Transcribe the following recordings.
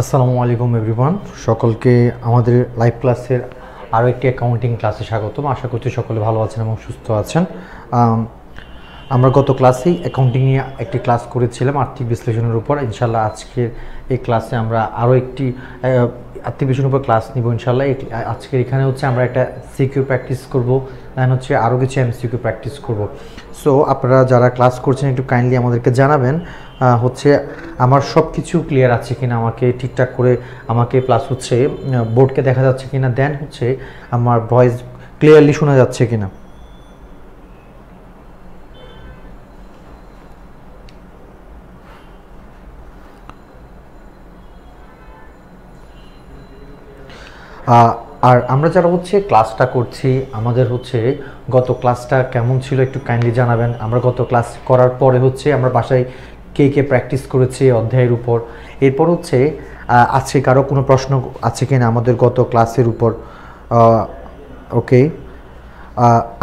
আসসালামু আলাইকুম এভরিওয়ান, সকলকে আমাদের লাইভ ক্লাসের আরও একটি অ্যাকাউন্টিং ক্লাসে স্বাগতম। আশা করছি সকলে ভালো আছেন এবং সুস্থ আছেন। আমরা গত ক্লাসেই অ্যাকাউন্টিং নিয়ে একটি ক্লাস করেছিলাম আর্থিক বিশ্লেষণের উপর। ইনশাল্লাহ আজকের এই ক্লাসে আমরা আরও একটি আর্থিক বিশ্লেষণের উপর ক্লাস নিব ইনশাল্লাহ। আজকের এখানে হচ্ছে আমরা একটা সিকিউ প্র্যাকটিস করব, দেন হচ্ছে আরও কিছু এমসিকিউ প্র্যাকটিস করব। সো আপনারা যারা ক্লাস করছেন একটু কাইন্ডলি আমাদেরকে জানাবেন হচ্ছে আমার সব কিছু ক্লিয়ার আছে কিনা, আমাকে ঠিকঠাক করে আমাকে প্লাস হচ্ছে বোর্ডকে দেখা যাচ্ছে কিনা, দেন হচ্ছে আমার ভয়েস ক্লিয়ারলি শোনা যাচ্ছে কিনা। আর আমরা যারা হচ্ছে ক্লাসটা করছি আমাদের হচ্ছে গত ক্লাসটা কেমন ছিল একটু কাইন্ডলি জানাবেন। আমরা গত ক্লাস করার পরে হচ্ছে আমরা বাসায় কে কে প্র্যাকটিস করেছি অধ্যায়ের উপর। এরপর হচ্ছে আজকে কারো কোনো প্রশ্ন আছে কিনা আমাদের গত ক্লাসের উপর। ওকে,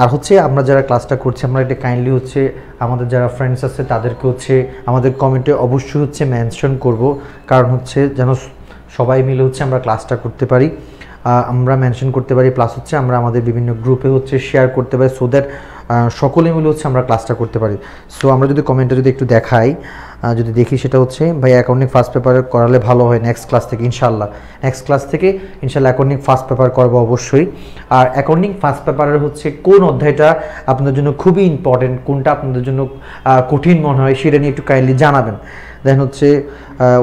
আর হচ্ছে আমরা যারা ক্লাসটা করছি আমরা এটা কাইন্ডলি হচ্ছে আমাদের যারা ফ্রেন্ডস আছে তাদেরকে হচ্ছে আমাদের কমেন্টে অবশ্যই হচ্ছে মেনশন করব, কারণ হচ্ছে যেন সবাই মিলে হচ্ছে আমরা ক্লাসটা করতে পারি, আমরা মেনশন করতে পারি, প্লাস হচ্ছে আমরা আমাদের বিভিন্ন গ্রুপে হচ্ছে শেয়ার করতে পারি, সো দ্যাট সকলে মিলে হচ্ছে আমরা ক্লাসটা করতে পারি। সো আমরা যদি কমেন্টটা যদি একটু দেখাই, যদি দেখি সেটা হচ্ছে ভাই অ্যাকাউন্টিং ফার্স্ট পেপার করালে ভালো হয় নেক্সট ক্লাস থেকে। ইনশাল্লাহ নেক্সট ক্লাস থেকে ইনশাল্লাহ অ্যাকাউন্টিং ফার্স্ট পেপার করবো অবশ্যই। আর অ্যাকাউন্টিং ফার্স্ট পেপারের হচ্ছে কোন অধ্যায়টা আপনাদের জন্য খুবই ইম্পর্টেন্ট, কোনটা আপনাদের জন্য কঠিন মনে হয় সেটা নিয়ে একটু কাইন্ডলি জানাবেন। দেন হচ্ছে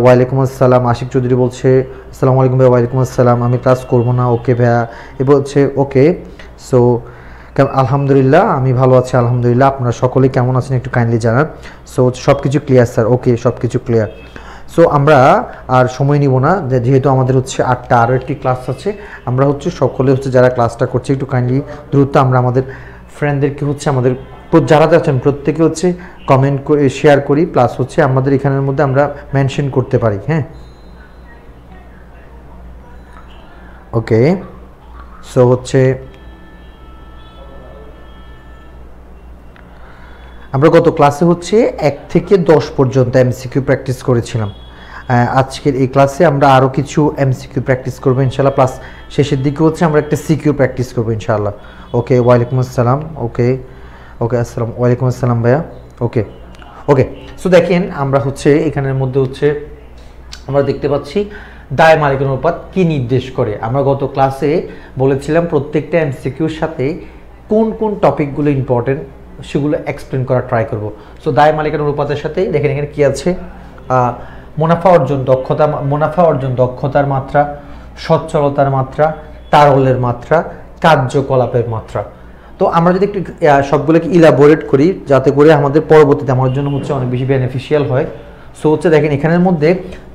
ওয়ালাইকুম আসসালাম, আশিক চৌধুরী বলছে আসসালামু আলাইকুম ভাই। ওয়ালাইকুম আসসালাম, আমি ক্লাস করবো না। ওকে ভাইয়া, এবার হচ্ছে ওকে। সো আলহামদুলিল্লাহ আমি ভালো আছি আলহামদুলিল্লাহ। আপনারা সকলেই কেমন আছেন একটু কাইন্ডলি জানান। সো সব কিছু ক্লিয়ার স্যার? ওকে, সব কিছু ক্লিয়ার। সো আমরা আর সময় নিব না, যেহেতু আমাদের হচ্ছে 8টা আরও একটি ক্লাস আছে। আমরা হচ্ছে সকলে হচ্ছে যারা ক্লাসটা করছে একটু কাইন্ডলি দ্রুত আমরা আমাদের ফ্রেন্ডদেরকে হচ্ছে আমাদের যারা আছেন প্রত্যেকে হচ্ছে কমেন্ট করে শেয়ার করি, প্লাস হচ্ছে আমাদের এখানের মধ্যে আমরা মেনশন করতে পারি। হ্যাঁ, ওকে। সো হচ্ছে আমরা গত ক্লাসে হচ্ছে 1 থেকে 10 পর্যন্ত এমসিকিউ প্র্যাকটিস করেছিলাম। আজকের এই ক্লাসে আমরা আরও কিছু এমসিকিউ প্র্যাকটিস করবো ইনশাল্লাহ, প্লাস শেষের দিকে হচ্ছে আমরা একটা সিকিউ প্র্যাকটিস করবো ইনশাল্লাহ। ওকে, ওয়ালাইকুম আসসালাম। ওকে ওকে, আসসালাম ওয়ালাইকুম আসসালাম ভাইয়া। ওকে ওকে। সো দেখেন আমরা হচ্ছে এখানের মধ্যে হচ্ছে আমরা দেখতে পাচ্ছি দায় মালিকানা অনুপাত কী নির্দেশ করে। আমরা গত ক্লাসে বলেছিলাম প্রত্যেকটা এমসিকিউর সাথে কোন কোন টপিকগুলো ইম্পর্টেন্ট সেগুলো এক্সপ্লেন করার ট্রাই করব। সো দায় মালিকানা অনুপাতের সাথে দেখেন এখানে কি আছে, মুনাফা অর্জন দক্ষতার মাত্রা, সচ্ছলতার মাত্রা, তারল্যের মাত্রা, কার্যকলাপের মাত্রা। তো আমরা যদি একটু সবগুলোকে ইলাবোরেট করি যাতে করে আমাদের পরবর্তীতে আমার জন্য হচ্ছে অনেক বেশি বেনিফিশিয়াল হয়। সো হচ্ছে দেখেন এখানের মধ্যে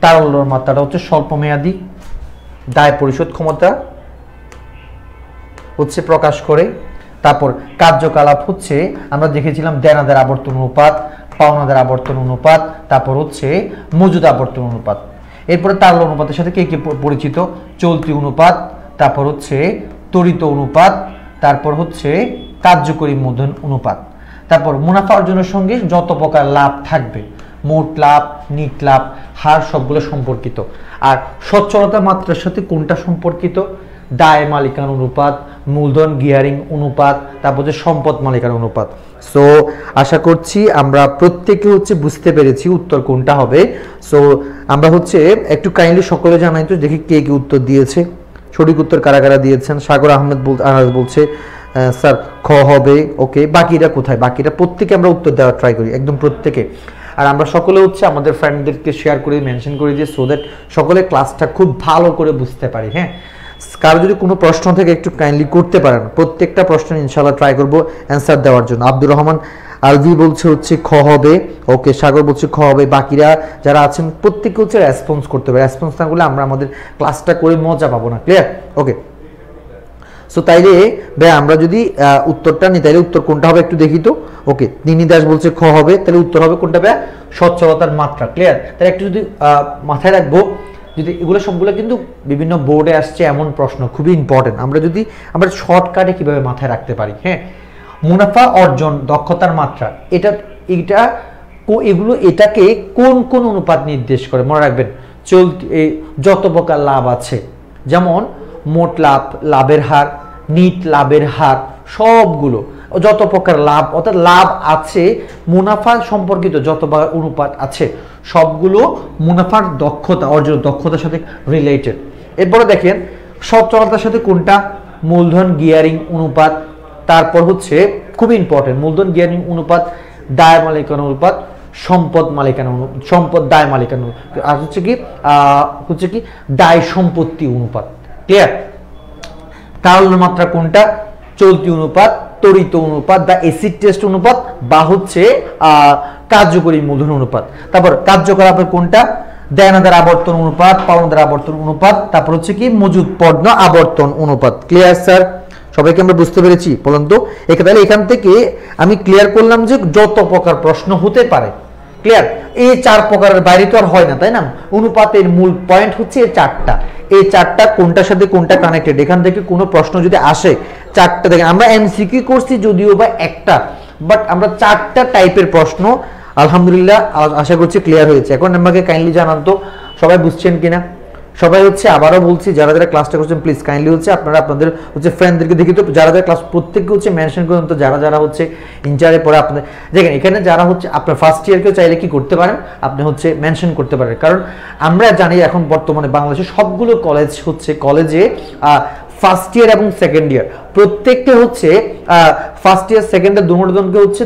তারল্যের মাত্রাটা হচ্ছে স্বল্পমেয়াদী, দায় পরিশোধ ক্ষমতা হচ্ছে প্রকাশ করে। তারপর কার্যকলাপ হচ্ছে আমরা দেখেছিলাম দেনাদার আবর্তন অনুপাত, পাওনাদার আবর্তন অনুপাত, তারপর হচ্ছে মজুদ আবর্তন অনুপাত। এরপরে তারল্য অনুপাতের সাথে কে কে পরিচিত, চলতি অনুপাত, তারপর হচ্ছে ত্বরিত অনুপাত, তারপর হচ্ছে কার্যকরী মূলধন অনুপাত। তারপর মুনাফা অর্জনের সঙ্গে যত প্রকার লাভ থাকবে, মোট লাভ, নিট লাভ, হার সবগুলো সম্পর্কিত। আর সচ্ছলতা মাত্রার সাথে কোনটা সম্পর্কিত, দায় মালিকানা অনুপাত, মূলধন গিয়ারিং অনুপাত, তারপর হচ্ছে সম্পদ মালিকানা অনুপাত। সো আশা করছি আমরা প্রত্যেকে হচ্ছে বুঝতে পেরেছি উত্তর কোনটা হবে। সো আমরা হচ্ছে একটু কাইন্ডলি সকলে জানাই তো দেখি কে কে উত্তর দিয়েছে, সঠিক উত্তর কারা কারা দিয়েছেন। সাগর আহমেদ বলছে স্যার খ হবে। ওকে, বাকিরা কোথায়, বাকিরা প্রত্যেকে আমরা উত্তর দেওয়ার ট্রাই করি, একদম প্রত্যেকে। আর আমরা সকলে হচ্ছে আমাদের ফ্রেন্ডদেরকে শেয়ার করে মেনশন করে দিয়ে সো দ্যাট সকলে ক্লাসটা খুব ভালো করে বুঝতে পারি। হ্যাঁ, কারো যদি কোনো প্রশ্ন থেকে একটু কাইন্ডলি করতে পারেন, প্রত্যেকটা প্রশ্ন ইনশাআল্লাহ ট্রাই করবো অ্যান্সার দেওয়ার জন্য। আব্দুর রহমান আলভি বলছে হচ্ছে খ হবে। ওকে, সাগর বলছে খ হবে। বাকিরা যারা আছেন প্রত্যেকে হচ্ছে রেসপন্স করতে হবে, রেসপন্স না করলে আমরা আমাদের ক্লাসটা করে মজা পাবো না। ক্লিয়ার? ওকে, সো তাইলে ভাই আমরা যদি উত্তরটা নিই তাহলে উত্তর কোনটা হবে একটু দেখি তো। ওকে, নিনি দাস বলছে খ হবে, তাহলে উত্তর হবে কোনটা ভাই, সচ্ছলতার মাত্রা। ক্লিয়ার? তাহলে একটু যদি মাথায় রাখবো, যদি এগুলো সবগুলো কিন্তু বিভিন্ন বোর্ডে আসছে এমন প্রশ্ন, খুবই ইম্পর্টেন্ট। আমরা শর্টকাটে কিভাবে মাথায় রাখতে পারি। হ্যাঁ, মুনাফা অর্জন দক্ষতার মাত্রা, এগুলো এটাকে কোন কোন অনুপাত নির্দেশ করে মনে রাখবেন। যত প্রকার লাভ আছে, যেমন মোট লাভ, লাভের হার, নিট লাভের হার, সবগুলো যত প্রকার লাভ অর্থাৎ লাভ আছে, মুনাফা সম্পর্কিত যত প্রকার অনুপাত আছে সবগুলো মুনাফার দক্ষতা অর্জন দক্ষতার সাথে রিলেটেড। এরপরে দেখেন সচ্ছলতার সাথে কোনটা, মূলধন গিয়ারিং অনুপাত, তারপর হচ্ছে খুব ইম্পর্টেন্ট মূলধন গিয়ারিং অনুপাত, দায় মালিকানা অনুপাত, সম্পদ দায় মালিকানা, আর হচ্ছে কি দায় সম্পত্তি অনুপাত। ক্লিয়ার? তারল্য মাত্রা কোনটা, চলতি অনুপাত, ত্বরিত অনুপাত বা এসিড টেস্ট অনুপাত বা হচ্ছে কার্যকরী মূলধন অনুপাত। তারপর কার্যকলাপের কোনটা, দেনাদার আবর্তন অনুপাত, পাওনাদার আবর্তন অনুপাত, তারপর হচ্ছে কি মজুদ পণ্য আবর্তন অনুপাত। Clear sir? সবাইকে আমরা বুঝতে পেরেছি? বলুন তো। তাহলে এখান থেকে আমি ক্লিয়ার করলাম যে যত প্রকার প্রশ্ন হতে পারে। ক্লিয়ার? এই 4 প্রকারের বাইরে তো আর হয় না, তাই না? অনুপাতের মূল পয়েন্ট হচ্ছে এই 4টা। এই 4টা কোনটার সাথে কোনটা কানেক্টেড, এখান থেকে কোনো প্রশ্ন যদি আসে 4টা দেখেন, আমরা এমসিকিউ করছি যদিও বা একটা, বাট আমরা 4টা টাইপের প্রশ্ন আলহামদুলিল্লাহ আশা করছি ক্লিয়ার হয়েছে। এখন আমাকে কাইন্ডলি জানান তো সবাই বুঝছেন কিনা। সবাই হচ্ছে আবারও বলছি যারা যারা ক্লাসটা করছেন প্লিজ কাইন্ডলি হচ্ছে আপনারা আপনাদের হচ্ছে ফ্রেন্ডদেরকে দেখি তো, যারা যারা ক্লাস প্রত্যেককে হচ্ছে মেনশন করুন তো, যারা যারা হচ্ছে ইনচারে পড়ে আপনাদের দেখেন এখানে যারা হচ্ছে আপনার ফার্স্ট ইয়ারকেও চাইলে কি করতে পারেন, আপনি হচ্ছে মেনশন করতে পারেন। কারণ আমরা জানি এখন বর্তমানে বাংলাদেশে সবগুলো কলেজে ফার্স্ট ইয়ার এবং সেকেন্ড ইয়ার প্রত্যেকটা হচ্ছে ফার্স্ট ইয়ার সেকেন্ড ইয়ার দুজনকে হচ্ছে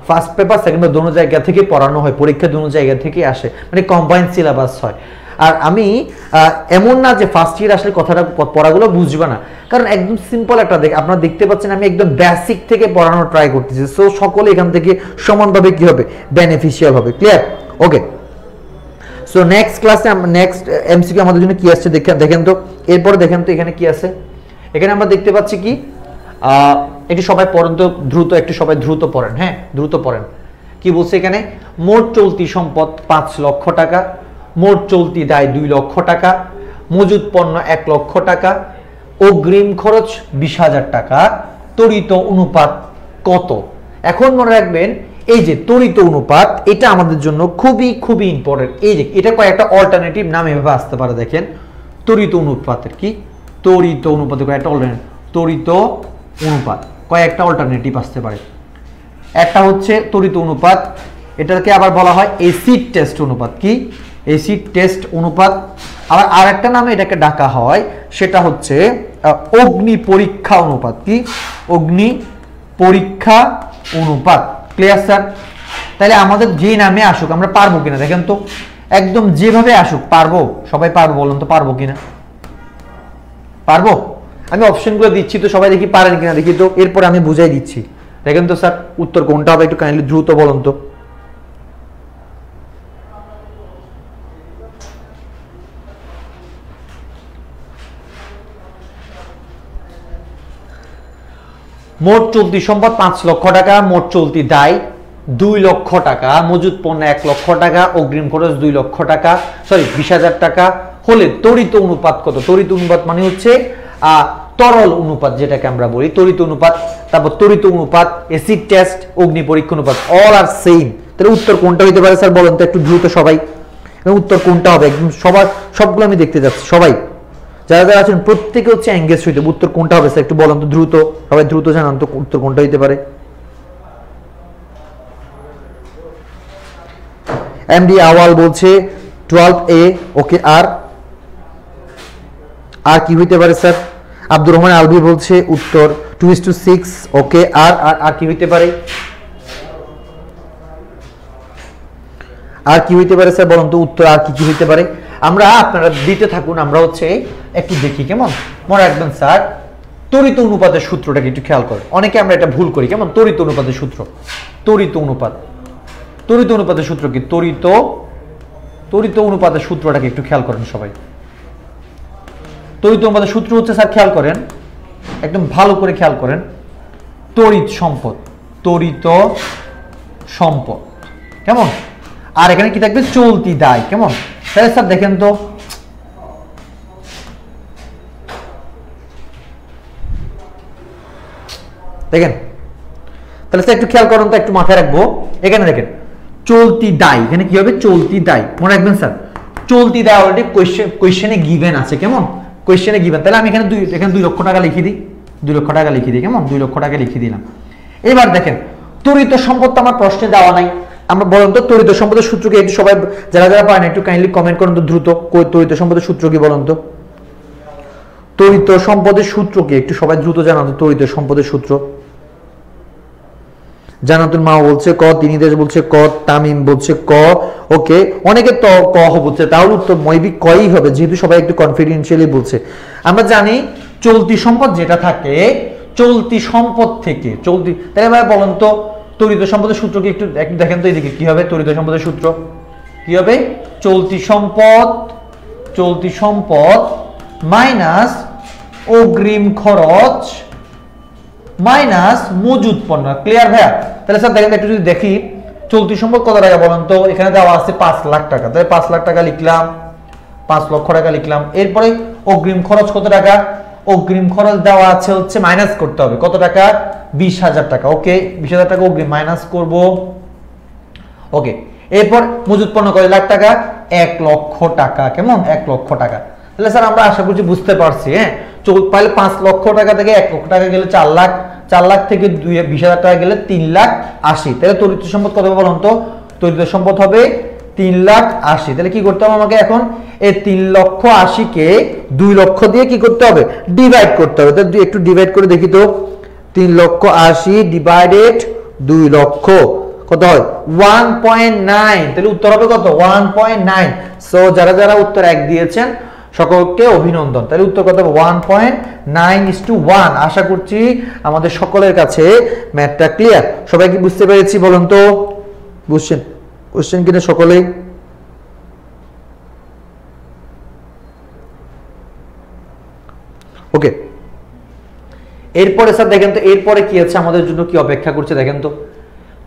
ফার্স্ট পেপার সেকেন্ড পেপার দুটো জায়গা থেকে পড়ানো হয়, পরীক্ষা দুটো জায়গা থেকে আসে, মানে কম্বাইন্ড সিলেবাস হয়। আর আমি এমন না যে ফার্স্ট ইয়ার আসলে কথাটা পড়াগুলো বুঝবে না, কারণ একদম সিম্পল একটা আপনারা দেখতে পাচ্ছেন আমি একদম বেসিক থেকে পড়ানোর ট্রাই করতেছি। সো সকলে এখান থেকে সমানভাবে কি হবে, বেনিফিশিয়াল হবে। ক্লিয়ার? ওকে, সো নেক্সট ক্লাসে নেক্সট এমসিকিউ আমাদের জন্য কি আসছে দেখেন তো। এরপরে দেখেন তো এখানে কি আছে। এখানে আমরা দেখতে পাচ্ছি কি একটু সবাই পড়েন তো দ্রুত, একটু সবাই দ্রুত পড়েন। হ্যাঁ, দ্রুত পড়েন। কি বলছে এখানে, মোট চলতি সম্পদ 5 লক্ষ টাকা, মোট চলতি দায় 2 লক্ষ টাকা, মজুদ পণ্য 1 লক্ষ টাকা, অগ্রিম খরচ 20,000 টাকা, ত্বরিত অনুপাত কত। এখন মনে রাখবেন এই যে ত্বরিত অনুপাত এটা আমাদের জন্য খুবই খুবই ইম্পর্টেন্ট। এই যে এটা কয়েকটা অল্টারনেটিভ নাম এভাবে আসতে পারে। দেখেন ত্বরিত অনুপাতের কি, ত্বরিত অনুপাতের কয়েকটা অল্টারনেটিভ, ত্বরিত অনুপাত কয়েকটা অল্টারনেটিভ আসতে পারে। একটা হচ্ছে ত্বরিত অনুপাত, এটাকে আবার বলা হয় এসিড টেস্ট অনুপাত। কি, এসিড টেস্ট অনুপাত। আবার আরেকটা নামে এটাকে ডাকা হয়, সেটা হচ্ছে অগ্নি পরীক্ষা অনুপাত। কি, অগ্নি পরীক্ষা অনুপাত। Clear sir? তাহলে আমাদের যে নামে আসুক আমরা পারবো কিনা দেখেন তো, একদম যেভাবে আসুক পারবো? সবাই পারবো? বলুন তো পারবো কিনা? পারবো? আমি অপশনগুলো দিচ্ছি তো সবাই দেখি পারেন কিনা দেখি তো, এরপরে আমি বুঝাই দিচ্ছি। দেখেন তো স্যার উত্তর কোনটা হবে, একটু কাইন্ডলি দ্রুত বলুন তো। মোট চলতি সম্পদ 5 লক্ষ টাকা, মোট চলতি দায় 2 লক্ষ টাকা, মজুদ পণ্য 1 লক্ষ টাকা, অগ্রিম খরচ 2 লক্ষ টাকা, সরি 20,000 টাকা হলে তড়িৎ অনুপাত কত? তড়িৎ অনুপাত মানে হচ্ছে তরল অনুপাত যেটাকে আমরা বলি তড়িৎ অনুপাত, তারপর তড়িৎ অনুপাত, অ্যাসিড টেস্ট, অগ্নি পরীক্ষা অনুপাত, অল আর সেম। তাহলে উত্তর কোনটা হইতে পারে স্যার বলেন তো একটু দ্রুত সবাই, উত্তর কোনটা হবে? একদম সবার সবগুলো আমি দেখতে যাচ্ছি, সবাই যারা যারা আছেন প্রত্যেকে হচ্ছে এঙ্গেজ হইতে, উত্তর কোনটা হবে স্যার একটু বলেন তো দ্রুত, সবাই দ্রুত জানান তো উত্তর কোনটা হইতে পারে। এমডি আওয়াল বলছে 12A, ওকে। আর কি হইতে পারে স্যার? আব্দুর রহমান আলবি বলছে উত্তর 2:6, ওকে। আর কি হইতে পারে? আর কি হইতে পারে স্যার বলুন তো উত্তর আর কি কি হইতে পারে? আমরা আপনারা দিতে থাকুন, আমরা হচ্ছে একটু দেখি কেমন। মনে রাখবেন স্যার তড়িৎ অনুপাতের সূত্রটাকে একটু খেয়াল করেন, অনেকে আমরা এটা ভুল করি কেমন। তড়িৎ অনুপাতের সূত্র, তড়িৎ অনুপাতের সূত্র কি? তড়িৎ অনুপাতের সূত্রটাকে একটু খেয়াল করেন সবাই। তড়িৎ অনুপাতের সূত্র হচ্ছে স্যার খেয়াল করেন, একদম ভালো করে খেয়াল করেন, তড়িৎ সম্পদ কেমন, আর এখানে কি থাকবে? চলতি দায় কেমন। তাহলে স্যার দেখেন তো দেখেন, তাহলে স্যার একটু খেয়াল করুন তো, একটু মাথায় রাখবো। এখানে দেখেন চলতি দায়, এখানে কি হবে? চলতি দায়। মনে রাখবেন স্যার চলতি দায় অলরেডি কোয়েশ্চেনে গিভেন আছে কেমন, কোয়েশ্চেনে গিভেন। তাহলে আমি এখানে 2 লক্ষ টাকা লিখে দিই, 2 লক্ষ টাকা লিখে দিই কেমন, 2 লক্ষ টাকা লিখে দিলাম। এবার দেখেন তড়িৎ সম্পদ তো আমার প্রশ্নে দেওয়া নাই, আমরা বলুন তো তড়িৎ সম্পদের সূত্র কি? একটু সবাই যারা যারা পারেন একটু কাইন্ডলি কমেন্ট করুন তো দ্রুত, তড়িৎ সম্পদের সূত্র কি বলুন তো? তড়িৎ সম্পদের সূত্র কি একটু সবাই দ্রুত জানান তো, তড়িৎ সম্পদের সূত্র। জানাতুল মা বলছে ক, তিনিদেশ বলছে ক, তামিম বলছে ক, ওকে। অনেকে তো ক বলছে, তাহলে উত্তর মইবি কই হবে যেহেতু সবাই একটু কনফিডেন্সিয়ালি বলছে। আমরা জানি চলতি সম্পদ যেটা থাকে, চলতি সম্পদ থেকে তাহলে ভাই বলেন তো তড়িৎ সম্পদের সূত্র কি একটু দেখেন তো, এদিকে কি হবে? তড়িৎ সম্পদের সূত্র কি হবে? চলতি সম্পদ মাইনাস অগ্রিম খরচ মাইনাস মজুদ পণ্য। ক্লিয়ার ভাইয়া? তাহলে স্যার দেখেন একটু যদি দেখি চলতি সম্পদ কত টাকা বলেন তো? এখানে দেওয়া আছে 5 লাখ টাকা, তাহলে 5 লাখ টাকা লিখলাম, 5 লক্ষ টাকা লিখলাম। এরপরে অগ্রিম খরচ কত টাকা? অগ্রিম খরচ দেওয়া আছে হচ্ছে মাইনাস করতে হবে কত টাকা? 20,000 টাকা, ওকে। 20,000 টাকা অগ্রিম মাইনাস করব, ওকে। এরপর মজুদ পণ্য কয় লাখ টাকা? 1 লক্ষ টাকা কেমন, 1 লক্ষ টাকা। তাহলে স্যার আমরা আশা করছি বুঝতে পারছি, হ্যাঁ। তাহলে 5 লক্ষ টাকা থেকে 1 লক্ষ টাকা গেলে 4 লাখ, 4 লাখ থেকে 20,000 টাকা গেলে 3,80,000। তাহলে তড়িৎ সম্পদ কত হবে বলুন তো? তড়িৎ সম্পদ হবে 3,80,000। তাহলে কি করতে হবে আমাকে এখন? এই 3,80,000 কে 2 লক্ষ দিয়ে কি করতে হবে? ডিভাইড করতে হবে। তাহলে একটু ডিভাইড করে দেখি তো, 3,80,000 ডিভাইডেড 2 লক্ষ কত হয়? 1.9। তাহলে উত্তর হবে কত? 1.9। সো যারা যারা উত্তর 1 দিয়েছেন সকলকে অভিনন্দন। তাহলে উত্তর কত হবে? 1.9:1। আশা করছি আমাদের সকলের কাছে ম্যাথটা ক্লিয়ার। সবাই কি বুঝতে পেরেছি বলুন তো? বুঝছেন কিনা সকলেই? ওকে। এরপরে স্যার দেখেন তো এরপরে কি আছে আমাদের জন্য, কি অপেক্ষা করছে দেখেন তো।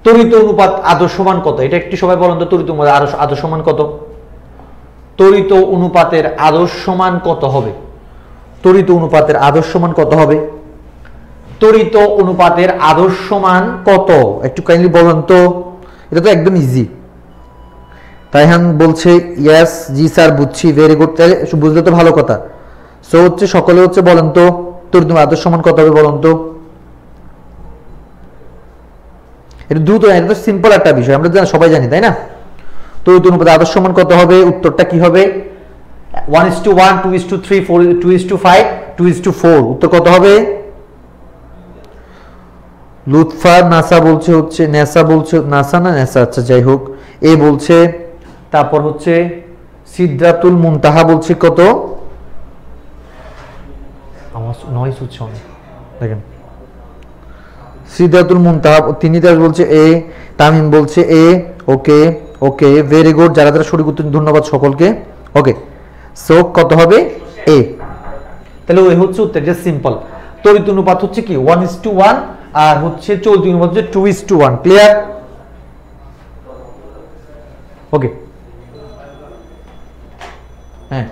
তড়িৎ অনুপাত আদর্শ মান কত? এটা একটু সবাই বলেন তো, তড়িৎ অনুপাত আদর্শ মান কত? তড়িৎ অনুপাতের আদর্শ মান কত হবে? তড়িৎ অনুপাতের আদর্শ মান কত হবে? তড়িৎ অনুপাতের আদর্শ মান কত একটু কাইন্ডলি বলেন তো। এটা তো একদম ইজি। তাইহান বলছে ইয়েস জি স্যার বুঝছি, ভেরি গুড। তাহলে বুঝলে তো ভালো কথা। সো হচ্ছে সকলে হচ্ছে বলেন তো তড়িৎ আদর্শ মান কত হবে বলেন তো। এটা দ্রুত, এটা তো সিম্পল একটা বিষয়, আমরা সবাই জানি তাই না। তড়িৎ অনুপাত আদর্শ মান কত হবে? উত্তরটা কি হবে? 1:1, 2:3, 2:5, 2:4। উত্তর কত হবে? লুৎফা নাসা বলছে হচ্ছে নেসা বলছে নাসা না নেসা, আচ্ছা যাই হোক, এ বলছে। তারপর হচ্ছে সিদ্রাতুল মুনতাহা বলছে কত, আমার নয়েস হচ্ছে অনেক, দেখেন সিদ্রাতুল মুনতাহা তিনিদাস বলছে এ, তামিম বলছে এ। ওকে ওকে, ভেরি গুড, যারা যারা সঠিক উত্তর ধন্যবাদ সকলকে। ওকে, সো কত হবে এ, তাহলে ওই হচ্ছে উত্তর, এটা সিম্পল। তড়িৎ অনুপাত হচ্ছে কি 1:1, আর হচ্ছে চলতি অনুপাত হচ্ছে 2:1। ক্লিয়ার? ওকে, হ্যাঁ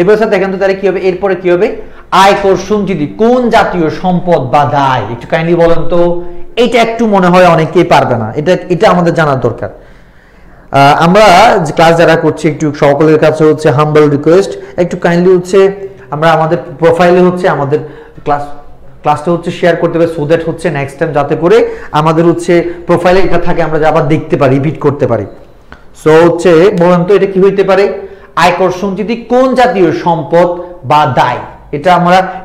এবার স্যার দেখেন তো তাহলে কি হবে, এরপরে কি হবে, আয়কর সঞ্চিতি কোন জাতীয় সম্পদ বা দায়, একটু কাইন্ডলি বলেন তো। এটা একটু মনে হয় অনেকেই পারবে না, এটা আমাদের জানার দরকার। আমরা ক্লাস যারা করছি একটু সকলের কাছে হচ্ছে হাম্বল রিকোয়েস্ট, একটু কাইন্ডলি হচ্ছে আমরা আমাদের প্রোফাইলে হচ্ছে আমাদের ক্লাসটা হচ্ছে শেয়ার করতে হবে, সো দ্যাট হচ্ছে নেক্সট টাইম যাতে করে আমাদের হচ্ছে প্রোফাইলে এটা থাকে, আমরা আবার দেখতে পারি, রিপিট করতে পারি। সো হচ্ছে বলেন তো এটা কি হইতে পারে, আয়কর সঞ্চিতি কোন জাতীয় সম্পদ বা দায়।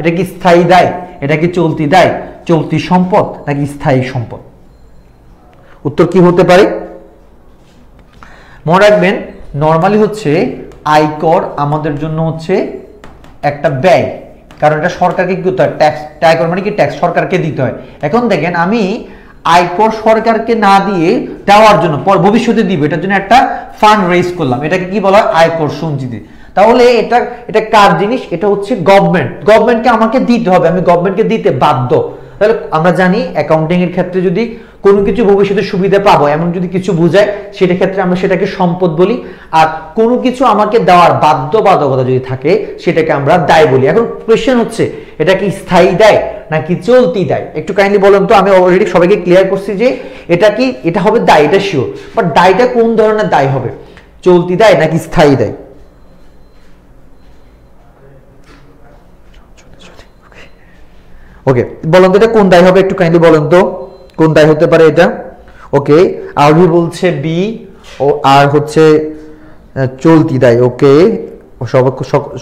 এটা কি স্থায়ী দায়, এটা কি চলতি দায়, চলতি সম্পদ নাকি স্থায়ী সম্পদ? উত্তর কি হতে পারে? মনে রাখবেন নরমালি হচ্ছে আয়কর আমাদের জন্য হচ্ছে একটা ব্যয়, কারণ এটা সরকারকে কি করতে হয়, ট্যাক্স, আয়কর মানে কি ট্যাক্স সরকারকে দিতে হয়। এখন দেখেন আমি আয়কর সরকারকে না দিয়ে দেওয়ার জন্য ভবিষ্যতে দিব, এটার জন্য একটা ফান্ড রেজ করলাম, এটাকে কি বলা হয়, আয়কর সঞ্চিতি। তাহলে এটা কার জিনিস, এটা হচ্ছে গভর্নমেন্টকে আমাকে দিতে হবে, আমি গভর্নমেন্টকে দিতে বাধ্য। তাহলে আমরা জানি অ্যাকাউন্টিং এর ক্ষেত্রে যদি কোনো কিছু ভবিষ্যতে সুবিধা পাবো এমন যদি কিছু বোঝায়, সেটা ক্ষেত্রে আমরা সেটাকে সম্পদ বলি, আর কোনো কিছু আমাকে দেওয়ার বাধ্যবাধকতা যদি থাকে সেটাকে আমরা দায় বলি। এখন কোয়েশ্চেন হচ্ছে এটা কি স্থায়ী দায় নাকি চলতি দায়, একটু কাইন্ডলি বলেন তো। আমি অলরেডি সবাইকে ক্লিয়ার করছি যে এটা হবে দায়, এটা শিওর, বাট দায়টা কোন ধরনের দায় হবে, চলতি দায় নাকি স্থায়ী দায়? ওকে, বলেন তো এটা কোন দায় হবে, একটু কাইন্ডলি বলেন তো কোন দায় হতে পারে এটা। ওকে, আরভি বলছে বি, ও আর হচ্ছে চলতি দায়। ওকে,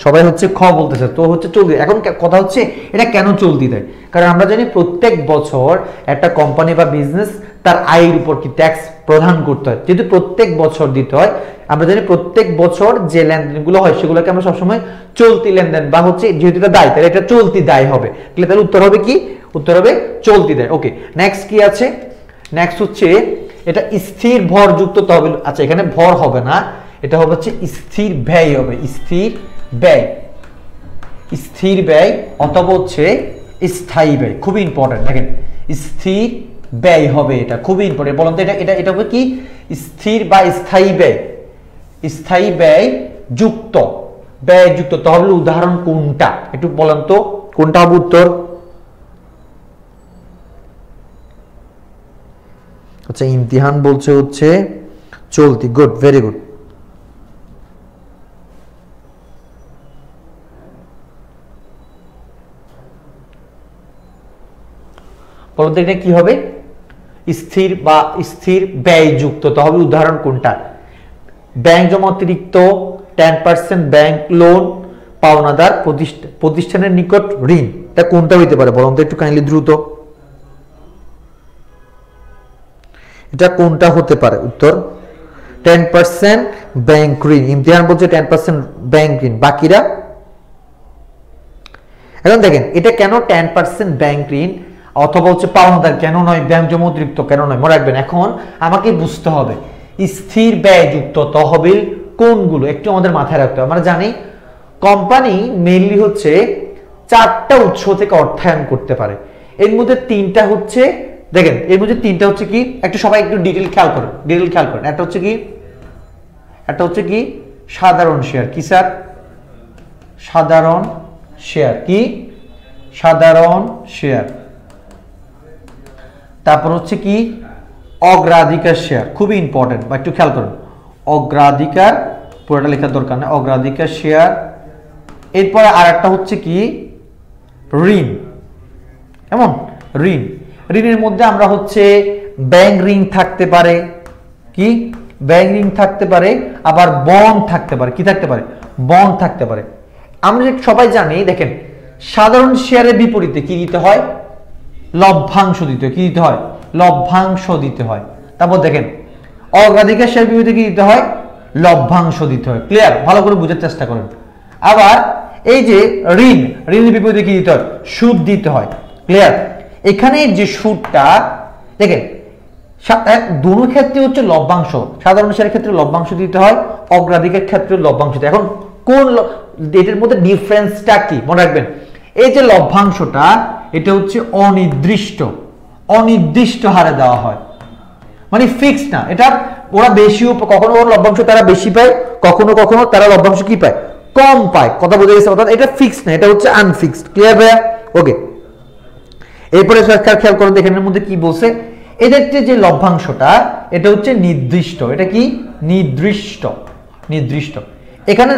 সবাই হচ্ছে খ বলতেছে, তো হচ্ছে চলতি। এখন কথা হচ্ছে এটা কেন চলতি দায়, কারণ আমরা জানি প্রত্যেক বছর একটা কোম্পানি বা বিজনেস তার আয়ের উপর কি ট্যাক্স প্রদান করতে হয়, যেহেতু প্রত্যেক বছর দিতে হয়। আমরা জানি প্রত্যেক বছর যে লেনদেনগুলো হয় সেগুলোকে আমরা সবসময় চলতি লেনদেন বা হচ্ছে যেহেতু এটা দায় তাহলে এটা চলতি দায় হবে। তাহলে উত্তর হবে কি, উত্তর হবে চলতি দায়। ওকে, নেক্সট কি আছে, নেক্সট হচ্ছে এটা স্থির ভরযুক্ত তহবিল। আচ্ছা এখানে ভর হবে না, এটা হবে হচ্ছে স্থির ব্যয় হবে, স্থির ব্যয়, স্থির ব্যয় অথবা হচ্ছে স্থায়ী ব্যয়, খুবই ইম্পর্টেন্ট। দেখেন স্থির ব্যয় হবে, এটা খুবই ইম্পর্টেন্ট। বলুন তো এটা হবে কি, স্থির বা স্থায়ী ব্যয়, স্থায়ী ব্যয় যুক্ত, ব্যয় যুক্ত তহবিল উদাহরণ কোনটা, একটু বলেন তো কোনটা হবে উত্তর। আচ্ছা ইমতিহান বলছে হচ্ছে চলতি, গুড, ভেরি গুড। বলতে এটা কি হবে, স্থির বা স্থির ব্যয়যুক্ত তহবিল উদাহরণ কোনটা, ব্যাংক জমা অতিরিক্ত, 10% ব্যাংক লোন, পাওনাদার প্রতিষ্ঠানের নিকট ঋণ, এটা কোনটা হইতে পারে বলুন তো একটু কাইন্ডলি দ্রুত, এটা কোনটা হতে পারে উত্তর। 10% ব্যাংক ঋণ, ইমতিহান বলছে 10% ব্যাংক ঋণ, বাকিরা। এখন দেখেন এটা কেন 10% ব্যাংক ঋণ অথবা হচ্ছে পাওনাদার কেন নয়, ব্যাংক জমা অতিরিক্ত কেন নয়, মনে রাখবেন এখন আমাকে বুঝতে হবে স্থির ব্যয়যুক্ত তহবিল কোনগুলো, একটু আমাদের মাথায় রাখতে হবে। আমরা জানি কোম্পানি মেইনলি হচ্ছে 4টা উৎস থেকে অর্থায়ন করতে পারে, এর মধ্যে 3টা হচ্ছে, দেখেন এর মধ্যে 3টা হচ্ছে কি, একটু সবাই একটু ডিটেল খেয়াল করেন, একটা হচ্ছে কি সাধারণ শেয়ার, কি স্যার, সাধারণ শেয়ার, কি সাধারণ শেয়ার। তারপর হচ্ছে কি অগ্রাধিকার শেয়ার, খুবই ইম্পর্টেন্ট, বা একটু খেয়াল করুন, অগ্রাধিকার, পুরোটা লেখার দরকার নেই, অগ্রাধিকার শেয়ার। এরপরে আর একটা হচ্ছে কি ঋণ, এমন ঋণের মধ্যে আমরা হচ্ছে ব্যাংক ঋণ থাকতে পারে, কি ব্যাংক ঋণ থাকতে পারে, আবার বন্ড থাকতে পারে, কি থাকতে পারে, বন্ড থাকতে পারে। আমরা সবাই জানি দেখেন সাধারণ শেয়ারের বিপরীতে কি দিতে হয়, লভ্যাংশ দিতে হয়। কি দিতে হয়? লভ্যাংশ দিতে হয়। তারপর দেখেন অগ্রাধিকার শেয়ার বিপরীতে কি দিতে হয়? লভ্যাংশ দিতে হয়। ক্লিয়ার? ভালো করে বোঝার চেষ্টা করেন। আবার এই যে ঋণের বিপরীতে কি দিতে হয়? সুদ দিতে হয়। ক্লিয়ার? এখানে যে সুদটা দেখেন দুটো ক্ষেত্রে হচ্ছে লভ্যাংশ, সাধারণ শেয়ারের ক্ষেত্রে লভ্যাংশ দিতে হয়, অগ্রাধিকার ক্ষেত্রে লভ্যাংশ দিতে হয়। এখন কোন এটার মধ্যে ডিফারেন্সটা কি মনে রাখবেন, এই যে লভ্যাংশটা এটা হচ্ছে অনির্দিষ্ট হারে দেওয়া হয়, মানে ফিক্স না। এটা ওরা বেশিও কখনো লভ্যাংশ তারা বেশি পায়, কখনো কখনো তারা লভ্যাংশ কি পায়? কম পায়। কথা বোঝা গেছে? অর্থাৎ এটা ফিক্স না, এটা হচ্ছে আনফিক্সড। ক্লিয়ার ভাইয়া? ওকে, এরপরে খেয়াল করেন এখানের মধ্যে কি বলছে, এদের যে লভ্যাংশটা এটা হচ্ছে নির্দিষ্ট। এটা কি? নির্দিষ্ট। এখানে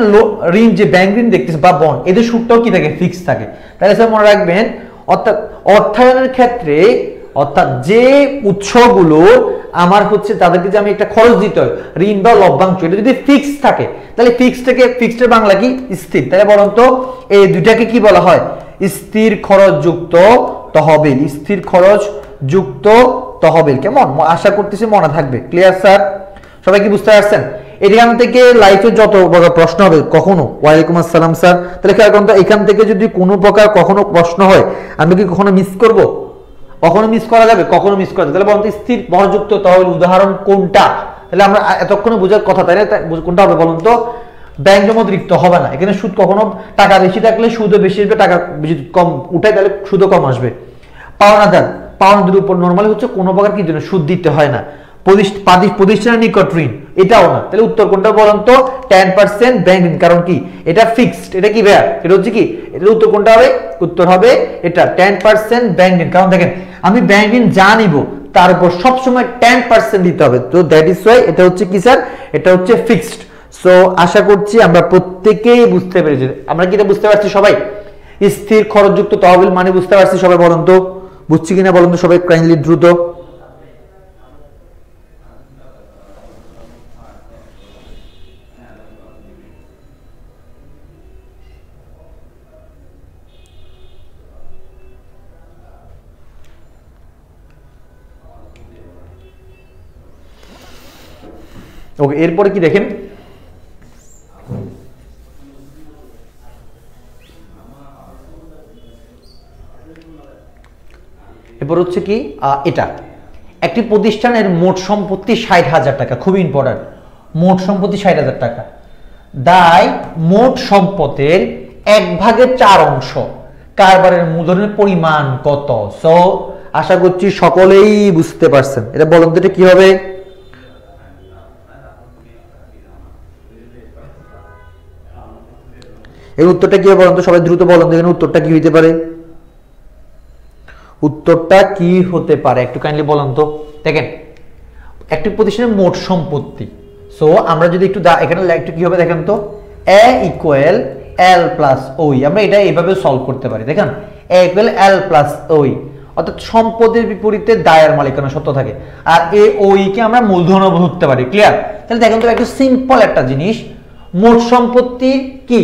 ঋণ যে ব্যাংক ঋণ দেখতেছে বা বন্ড, এদের সুদটাও কি থাকে? ফিক্স থাকে। তাহলে স্যার মনে রাখবেন, অর্থাৎ অর্থায়নের ক্ষেত্রে অর্থাৎ যে উৎসগুলো আমার হচ্ছে তাদেরকে যে আমি একটা খরচ দিতে হয়, ঋণ বা লভ্যাংশ, এটা যদি ফিক্স থাকে তাহলে ফিক্সডের বাংলা কি? স্থির। তাহলে বলুন তো এই দুইটাকে কি বলা হয়? স্থির খরচ যুক্ত তহবিল। স্থির খরচ যুক্ত তহবিল। কেমন? আশা করতেছি মনে থাকবে। Clear sir? সবাই কি বুঝতে পারছেন? এখান থেকে লাইফে যত বড় প্রশ্ন হবে কখনো, ওয়ালাইকুম আসসালাম স্যার, তাহলে খেয়াল করুন তো এখান থেকে যদি কোনো প্রকার কখনো প্রশ্ন হয় আমি কি কখনো মিস করব? কখনো মিস করা যাবে? কখনো মিস করা যাবে। তাহলে বলুন তো স্থির ভরযুক্ত তহবিল উদাহরণ কোনটা? তাহলে আমরা এতক্ষণে বোঝার কথা, তাই না? কোনটা হবে বলুন তো? ব্যাংক জমা অতিরিক্ত হবে না। এখানে সুদ কখনো টাকা বেশি থাকলে সুদও বেশি আসবে, টাকা বেশি কম উঠায় তাহলে সুদও কম আসবে। পাওনাদার উপর নরমালি হচ্ছে কোনো প্রকার কি জন্য সুদ দিতে হয় না। প্রতিষ্ঠানের নিকট ঋণ, এটাও না। তাহলে উত্তর কোনটা বলুন তো? 10% ব্যাংক ঋণ। কারণ কি? এটা ফিক্সড। এটা কি ভাইয়া? এটা হচ্ছে কি? এটার উত্তর কোনটা হবে? উত্তর হবে এটা 10% ব্যাংক ঋণ। কারণ দেখেন আমি ব্যাংক ঋণ যা নিব তার উপর সবসময় 10% দিতে হবে। তো দ্যাট ইজ ওয়াই এটা হচ্ছে কি স্যার? এটা হচ্ছে ফিক্সড। সো আশা করছি আমরা প্রত্যেকেই বুঝতে পেরেছি। আমরা কি এটা বুঝতে পারছি সবাই? স্থির খরচযুক্ত তহবিল মানে বুঝতে পারছি সবাই? বলুন তো বুঝছি কিনা বলুন তো সবাই কাইন্ডলি দ্রুত। ওকে, এরপরে কি দেখেন, এরপর হচ্ছে কি এটা একটি প্রতিষ্ঠানের মোট সম্পত্তি 60,000 টাকা। খুব ইম্পর্টেন্ট, মোট সম্পত্তি 60,000 টাকা। দায় মোট সম্পদের 1/4 অংশ। কারবারের মূলধনের পরিমাণ কত? সো আশা করছি সকলেই বুঝতে পারছেন। এটা বলুন তো এটা কি হবে? এর উত্তরটা কি হবে বলুন তো সবাই দ্রুত বলুন। দেখেন উত্তরটা কি হইতে পারে? উত্তরটা কি হতে পারে একটু কাইন্ডলি বলুন তো। দেখেন একটি প্রতিষ্ঠানের মোট সম্পত্তি, সো আমরা যদি একটু এখানে একটু কি হবে দেখেন তো, A ইকুয়াল L প্লাস ওই। আমরা এটা এইভাবে সলভ করতে পারি। দেখেন A ইকুয়াল L প্লাস ওই, অর্থাৎ সম্পদের বিপরীতে দায়ের মালিকানা সত্য থাকে, আর এ ওই কে আমরা মূলধন ধরতে পারি। ক্লিয়ার? তাহলে দেখেন তো একটু সিম্পল একটা জিনিস, মোট সম্পত্তি কি?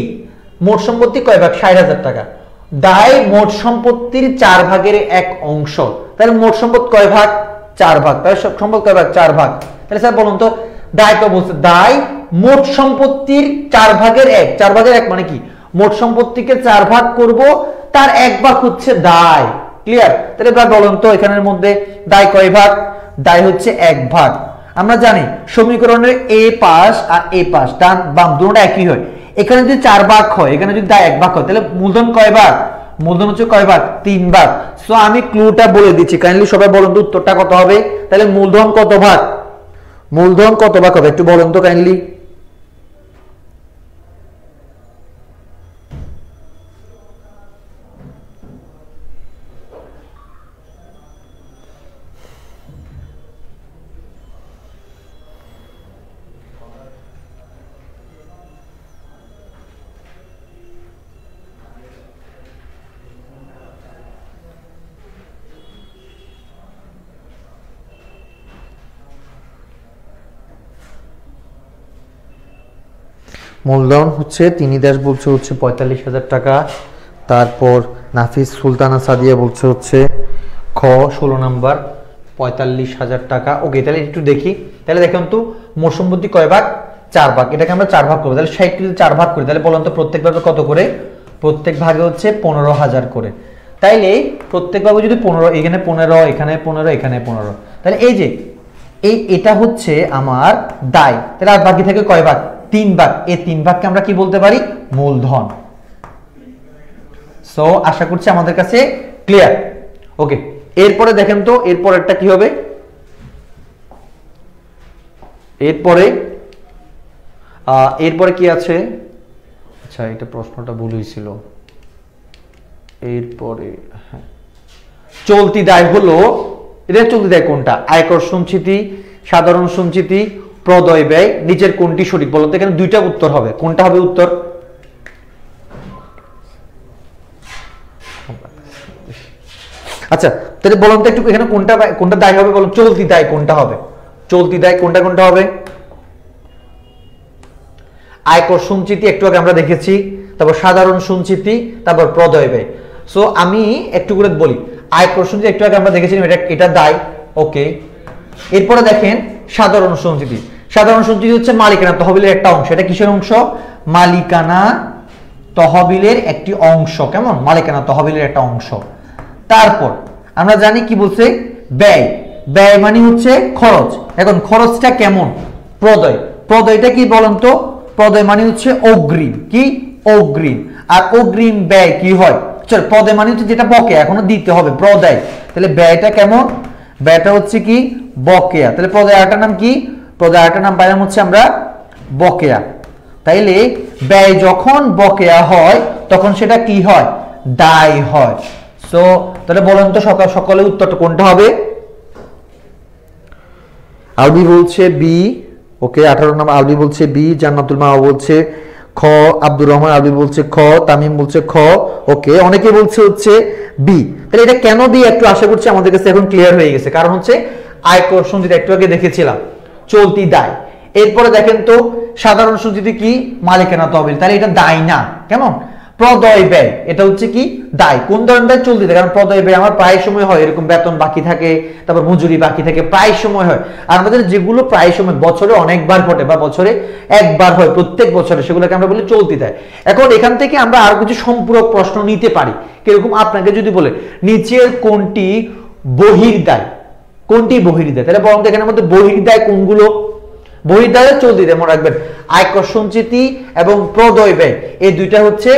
মোট সম্পত্তি কয় ভাগ? 60,000 টাকা। দায় মোট সম্পত্তির 4/1 অংশ। তাহলে মোট সম্পদ কয় ভাগ? 4 ভাগ। তাহলে সম্পদ কয় ভাগ? 4 ভাগ। তাহলে স্যার বলুন তো দায় তো বলছে দায় মোট সম্পত্তির 4/1। 4/1 মানে কি? মোট সম্পত্তিকে 4 ভাগ করব, তার 1 ভাগ হচ্ছে দায়। ক্লিয়ার? তাহলে এবার বলুন তো এখানের মধ্যে দায় কয় ভাগ? দায় হচ্ছে 1 ভাগ। আমরা জানি সমীকরণের এ পাশ আর এ পাশ ডান বাম দুটোটা একই হয়। এখানে যদি 4 ভাগ হয়, এখানে যদি দায় 1 ভাগ হয়, তাহলে মূলধন কয় ভাগ? মূলধন হচ্ছে কয় ভাগ? 3 ভাগ। সো আমি ক্লুটা বলে দিচ্ছি, কাইন্ডলি সবাই বলুন তো উত্তরটা কত হবে? তাহলে মূলধন কত ভাগ? মূলধন কত ভাগ হবে একটু বলুন তো কাইন্ডলি। মূলধন হচ্ছে তিনি দাস বলছে হচ্ছে 45,000 টাকা। তারপর নাফিস সুলতানা সাদিয়া বলছে হচ্ছে খ 16 নাম্বার 45,000 টাকা। ওকে, তাহলে একটু দেখি। তাহলে দেখুন তো মোট সম্পত্তি কয় ভাগ? 4 ভাগ। এটাকে আমরা 4 ভাগ করব। তাহলে 60 কে যদি 4 ভাগ করি তাহলে বলুন তো প্রত্যেক ভাগে কত করে? প্রত্যেক ভাগে হচ্ছে 15,000 করে। তাইলে প্রত্যেক ভাগে যদি 15, এখানে 15, এখানে 15, এখানে 15, তাহলে এই যে এটা হচ্ছে আমার দায়। তাহলে আর বাকি থাকে কয় ভাগ? 3 ভাগ। এই 3 ভাগকে আমরা কি বলতে পারি? মূলধন। সো আশা করছি আমাদের কাছে ক্লিয়ার। ওকে, এরপরে দেখেন তো এরপরেরটা কি হবে? এরপরে কি আছে? আচ্ছা, এটা প্রশ্নটা ভুল হয়েছিল। এরপরে হ্যাঁ, চলতি দায় হলো, এটা চলতি দায় কোনটা? আয়কর সঞ্চিতি, সাধারণ সঞ্চিতি, প্রদয় ব্যয়, নিচের কোনটি সঠিক? বলতো এখানে দুইটা উত্তর হবে, কোনটা হবে উত্তর? আচ্ছা, তাহলে বলুন তো একটু এখানে কোনটা দায় হবে? বলুন চলতি দায় কোনটা হবে? চলতি দায় কোনটা কোনটা হবে? আয়কর সঞ্চিতি একটু আগে আমরা দেখেছি, তারপর সাধারণ সঞ্চিতি, তারপর প্রদয় ব্যয়। সো আমি একটু করে বলি, আয়কর সঞ্চিতি একটু আগে আমরা দেখেছিলাম এটা দায়। ওকে, এরপরে দেখেন সাধারণ সঞ্চিতি। সাধারণ সঞ্চিতি হচ্ছে মালিকানা তহবিলের একটা অংশ। এটা কিসের অংশ? মালিকানা তহবিলের একটি অংশ। কেমন? মালিকানা তহবিলের একটা অংশ। তারপর আমরা জানি কি বলছে? ব্যয়। ব্যয় মানে হচ্ছে খরচ। এখন খরচটা কেমন? প্রদয়। প্রদয়টা কি বলেন তো? প্রদয় মানে হচ্ছে অগ্রিম। কি? অগ্রিম। আর অগ্রিম ব্যয় কি হয়? চল, প্রদয় মানে হচ্ছে যেটা বকেয়া এখনো দিতে হবে, প্রদয়। তাহলে ব্যয়টা কেমন? ব্যয়টা হচ্ছে কি? বকেয়া। তাহলে প্রদয় আরেকটার নাম কি? প্রদয় আরেকটার নাম পাইলাম হচ্ছে আমরা বকেয়া। তাইলে ব্যয় যখন বকেয়া হয় তখন সেটা কি হয়? দায় হয়। সো তাহলে বলেন তো সকলে উত্তরটা কোনটা হবে? আলবি বলছে বি। ওকে, 18 নম্বর আলবি বলছে বি, জান্নাতুল মা বলছে খ, আব্দুর রহমান আলবি বলছে খ, তামিম বলছে খ। ওকে, অনেকে বলছে হচ্ছে বি। তাহলে এটা কেন বি একটু আশা করছি আমাদের কাছে এখন ক্লিয়ার হয়ে গেছে। কারণ হচ্ছে আয়কর সঞ্চিতি একটু আগে দেখেছিলাম, চলতি দায়। এরপরে দেখেন তো সাধারণ সঞ্চিতি কি? মালিকানা তহবিল। তাহলে এটা দায় না। কেমন? প্রদয় ব্যয় এটা হচ্ছে কি? দায়। কোন ধরনের দায়? চলতি দায়। কারণ প্রদয় ব্যয় আমার প্রায় সময় হয়, এরকম বেতন বাকি থাকে, তারপর মজুরি বাকি থাকে, প্রায় সময় হয়। আর আমাদের যেগুলো প্রায় সময় বছরে অনেকবার ঘটে বা বছরে একবার হয়, প্রত্যেক বছরে, সেগুলোকে আমরা বলি চলতি দায়। এখন এখান থেকে আমরা আরো কিছু সম্পূরক প্রশ্ন নিতে পারি। কিরকম? আপনাকে যদি বলে নিচের কোনটি বহির্দায়? কোনটি বহির্দায়? তাহলে বরং এখানের মধ্যে বহির্দায় কোনগুলো? বহির্দায় চলতি দায় মনে রাখবেন, আয়কর সঞ্চিতি এবং প্রদয় ব্যয় এই দুইটা হচ্ছে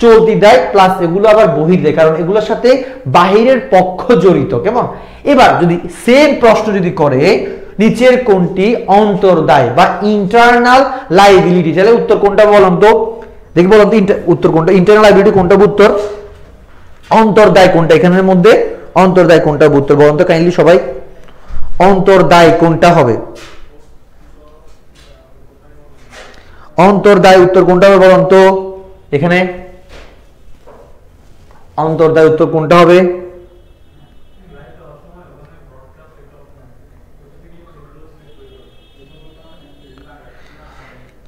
চলতি দায়, প্লাস এগুলো আবার বহির্দায়, কারণ এগুলোর সাথে বাহিরের পক্ষ জড়িত। কেমন? এবার যদি সেম প্রশ্ন যদি করে নিচের কোনটি অন্তর্দায় বা ইন্টারনাল লাইবিলিটি, তাহলে উত্তর কোনটা বলুন তো? দেখি বলুন তো উত্তর কোনটা? ইন্টারনাল লাইবিলিটি কোনটা উত্তর? অন্তর্দায় কোনটা এখানের মধ্যে? অন্তর্দায় কোনটা উত্তর বলুন তো কাইন্ডলি সবাই? অন্তর্দায় কোনটা হবে? অন্তর্দায় উত্তর কোনটা হবে বলুন তো? এখানে অন্তর্দায় উত্তর কোনটা হবে?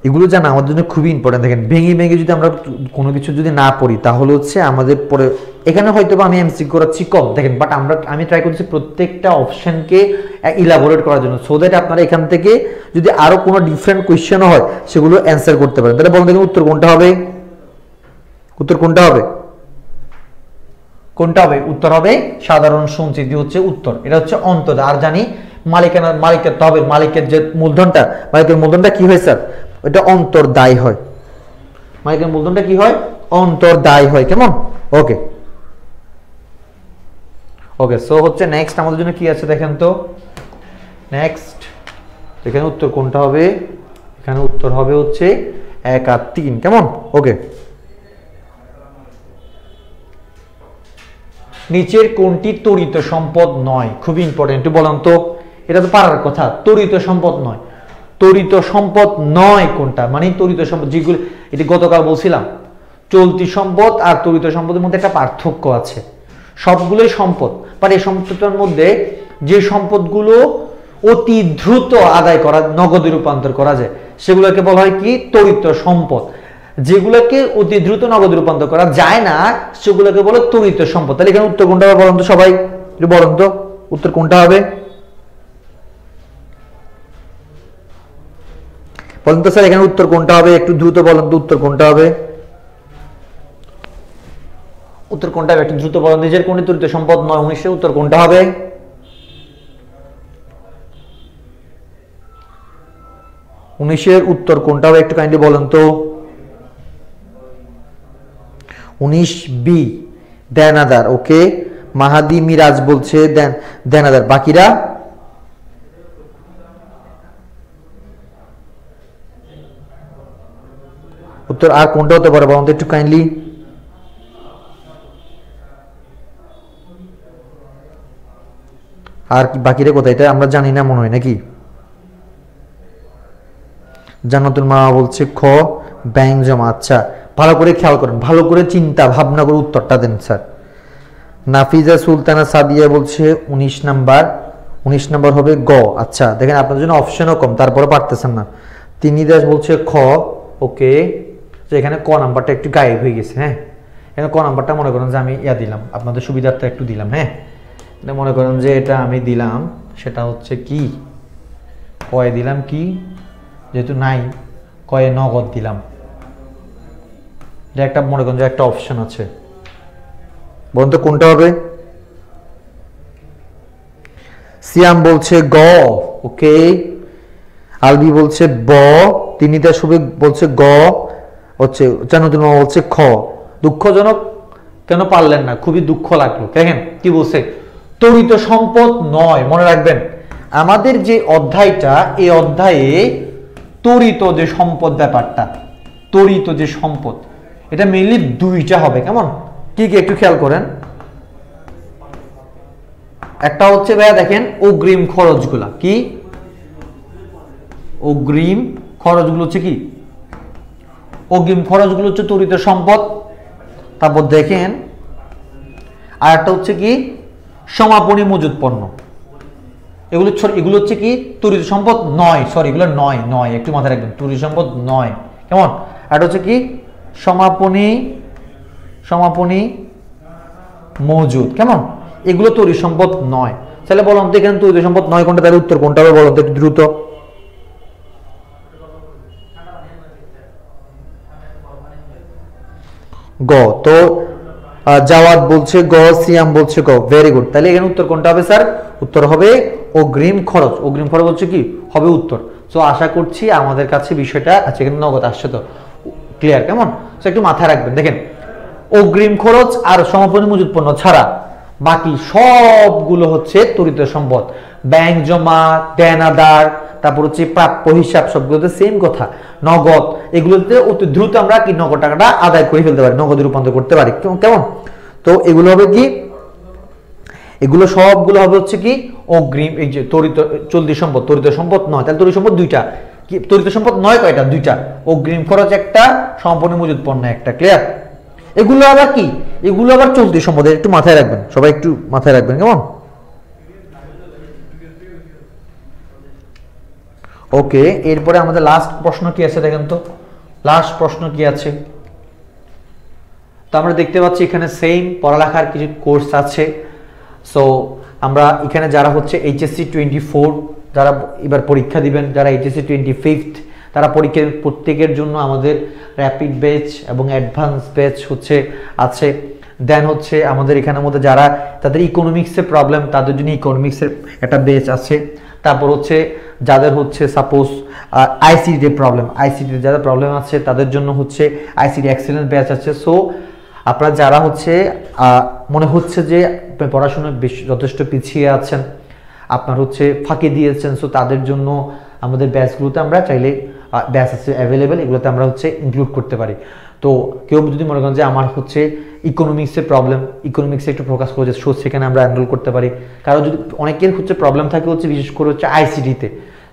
এগুলো জানা আমাদের জন্য খুবই ইম্পর্টেন্ট। দেখেন, ভেঙে ভেঙে যদি আমরা কোনো কিছু যদি না পড়ি তাহলে হচ্ছে আমাদের পরে এখানে হয়তো আমি এমসি করাচ্ছি কম, দেখেন, বাট আমি ট্রাই করছি প্রত্যেকটা অপশনকে ইলাবোরেট করার জন্য, সো দ্যাট আপনারা এখান থেকে যদি আরো কোনো ডিফারেন্ট কোয়েশ্চেনও হয় সেগুলো অ্যান্সার করতে পারেন। তাহলে বলুন দেখুন উত্তর কোনটা হবে? উত্তর কোনটা হবে? কোনটা হবে? উত্তর হবে সাধারণ সঞ্চিতি হচ্ছে উত্তর। এটা হচ্ছে অন্তর্দায়। আর জানি মালিকের তহবিল, মালিকের যে মালিকের মূলধনটা কি হয় স্যার? এটা অন্তর্দায় হয়। মালিকের মূলধনটা কি হয়? অন্তর্দায় হয়। কেমন? ওকে ওকে, সো হচ্ছে নেক্সট আমাদের জন্য কি আছে দেখেন তো। নেক্সট এখানে উত্তর কোনটা হবে? এখানে উত্তর হবে হচ্ছে 1 আর 3। কেমন? ওকে, নিচের কোনটি তড়িৎ সম্পদ নয়? খুবই ইম্পর্টেন্ট, বলুন তো। এটা তো পারার কথা, তড়িৎ সম্পদ নয়। তড়িৎ সম্পদ নয় কোনটা? মানে তড়িৎ সম্পদ যেগুলো, এটি গতকাল বলছিলাম, চলতি সম্পদ আর তড়িৎ সম্পদের মধ্যে একটা পার্থক্য আছে। সবগুলোই সম্পদ, বাট এই সম্পদটার মধ্যে যে সম্পদগুলো অতি দ্রুত আদায় করা, নগদে রূপান্তর করা যায়, সেগুলোকে বলা হয় কি? তড়িৎ সম্পদ। যেগুলোকে অতি দ্রুত নগদে রূপান্তর করা যায় না সেগুলোকে বলে তড়িৎ সম্পদ। তাহলে এখানে উত্তর কোনটা বলুন তো সবাই? বলুন তো উত্তর কোনটা হবে? বলুন তো স্যার এখানে উত্তর কোনটা হবে? একটু দ্রুত বলুন তো উত্তর কোনটা হবে? উত্তর কোনটা হবে একটু দ্রুত বলুন। নিজের কোনটি তড়িৎ সম্পদ নয় 19 উত্তর কোনটা হবে? 19 উত্তর কোনটা হবে একটু কাইন্ডলি বলুন তো। 19 বি দেনাদার। ওকে, মাহাদি মিরাজ বলছে দেনাদার। বাকিরা উত্তর আর কোনটা হতে পারে বলুন তো একটু কাইন্ডলি। আর বাকিরা কোথায় এটা আমরা জানি না মনে হয় নাকি? জান্নাতুল মা বলছে খ ব্যাংক জমা। আচ্ছা ভালো করে খেয়াল করেন, ভালো করে চিন্তা ভাবনা করে উত্তরটা দেন স্যার। নাফিজা সুলতানা সাদিয়া বলছে 19 নাম্বার। 19 নাম্বার হবে গ। আচ্ছা দেখেন আপনার জন্য অপশনও কম তারপরে পারতেছেন না। তিনি দাস বলছে খ। ওকে, তো এখানে ক নাম্বারটা একটু গায়েব হয়ে গেছে। হ্যাঁ, এখানে ক নাম্বারটা মনে করেন যে আমি দিলাম আপনাদের সুবিধার্থে একটু দিলাম। হ্যাঁ, এটা মনে করেন যে এটা আমি দিলাম, সেটা হচ্ছে কি কয়ে দিলাম কি, যেহেতু নাই কয়ে নগদ দিলাম। এটা একটা মনে করেন যে একটা অপশন আছে, বলুন তো কোনটা হবে? সিয়াম বলছে গ। ওকে, আলবি বলছে ব। তিনি তার শুভে বলছে গ হচ্ছে। জানুদুল বলছে খ। দুঃখজনক কেন পারলেন না? খুবই দুঃখ লাগলো। দেখেন কি বলছে, তড়িৎ সম্পদ নয়। মনে রাখবেন আমাদের যে অধ্যায়টা, এই অধ্যায়ে তড়িৎ যে সম্পদ ব্যাপারটা, তড়িৎ যে সম্পদ, এটা মেইনলি দুইটা হবে। কেমন কি কি একটু খেয়াল করেন। একটা হচ্ছে ভাইয়া দেখেন অগ্রিম খরচগুলা কি, অগ্রিম খরচগুলো হচ্ছে কি, অগ্রিম খরচগুলো হচ্ছে তড়িৎ সম্পদ। তারপর দেখেন আর একটা হচ্ছে কি সমাপনী মজুদ পণ্য। এগুলো হচ্ছে কি তড়িৎ সম্পদ নয়, সরি এগুলো নয় একটু মাথায় রাখবেন, তড়িৎ সম্পদ নয়। কেমন? এটা হচ্ছে কি সমাপনী মজুদ। কেমন? এগুলো তড়িৎ সম্পদ নয়। তাহলে বলুন তো এখানে তড়িৎ সম্পদ নয় কোনটা, তার উত্তর কোনটা হবে বলুন তো একটু দ্রুত। গ। তো জাওয়াদ বলছে গ, সিয়াম বলছে গ। Very good. তাহলে এখানে উত্তর কোনটা হবে স্যার? উত্তর হবে অগ্রিম খরচ। অগ্রিম খরচ হচ্ছে কি হবে উত্তর। সো আশা করছি আমাদের কাছে বিষয়টা আছে, এখানে নগদ আসছে তো ক্লিয়ার। কেমন? সো একটু মাথায় রাখবেন। দেখেন অগ্রিম খরচ আর সমাপনী মজুদ পণ্য ছাড়া বাকি সবগুলো হচ্ছে তড়িৎ সম্পদ। ব্যাংক জমা, দেনাদার, তারপর হচ্ছে প্রাপ্য হিসাব, সবগুলোতে সেম কথা। নগদ এগুলোতে অতি দ্রুত আমরা কি নগদ টাকাটা আদায় করে ফেলতে পারি, নগদে রূপান্তর করতে পারি। কেমন? তো এগুলো হবে কি, এগুলো সবগুলো হবে হচ্ছে কি অগ্রিম। এই যে চলতি সম্পদ, তড়িৎ সম্পদ নয়। তাহলে তড়িৎ সম্পদ দুইটা, কি তড়িৎ সম্পদ নয় কয়টা? দুইটা। অগ্রিম খরচ একটা, সমাপনী মজুদ পণ্য একটা। ক্লিয়ার? এগুলো আবার কি, এগুলো আবার চলতি সম্পদ। একটু মাথায় রাখবেন, সবাই একটু মাথায় রাখবেন। কেমন? ওকে, এরপরে আমাদের লাস্ট প্রশ্ন কি আছে দেখেন তো, লাস্ট প্রশ্ন কি আছে। তো আমরা দেখতে পাচ্ছি এখানে সেম পড়ালেখার কিছু কোর্স আছে। সো আমরা এখানে যারা হচ্ছে এইচএসসি 24 যারা এবার পরীক্ষা দিবেন, যারা এইচএসসি 25 তারা পরীক্ষার প্রত্যেকের জন্য আমাদের র্যাপিড ব্যাচ এবং অ্যাডভান্স ব্যাচ হচ্ছে আছে। দেন হচ্ছে আমাদের এখানের মধ্যে যারা তাদের ইকোনমিক্সের প্রবলেম, তাদের জন্য ইকোনমিক্সের একটা ব্যাচ আছে। তারপর হচ্ছে যাদের হচ্ছে সাপোজ আইসিটি প্রবলেম, আইসিটি যাদের প্রবলেম আছে তাদের জন্য হচ্ছে আইসিটি এক্সেলেন্ট ব্যাচ আছে। সো আপনারা যারা হচ্ছে মনে হচ্ছে যে পড়াশোনায় যথেষ্ট পিছিয়ে আছেন, আপনার হচ্ছে ফাঁকি দিয়েছেন, সো তাদের জন্য আমাদের ব্যাচগুলোতে আমরা চাইলে ব্যাচ আছে অ্যাভেলেবেল, এগুলোতে আমরা হচ্ছে ইনক্লুড করতে পারি। তো কেউ যদি মনে করেন যে আমার হচ্ছে ইকোনমিক্সের প্রবলেম, ইকোনমিক্সে একটু ফোকাস করে সো সেখানে আমরা এনরোল করতে পারি। কারো যদি অনেকের হচ্ছে প্রবলেম থাকে হচ্ছে বিশেষ করে হচ্ছে আইসিটিতে,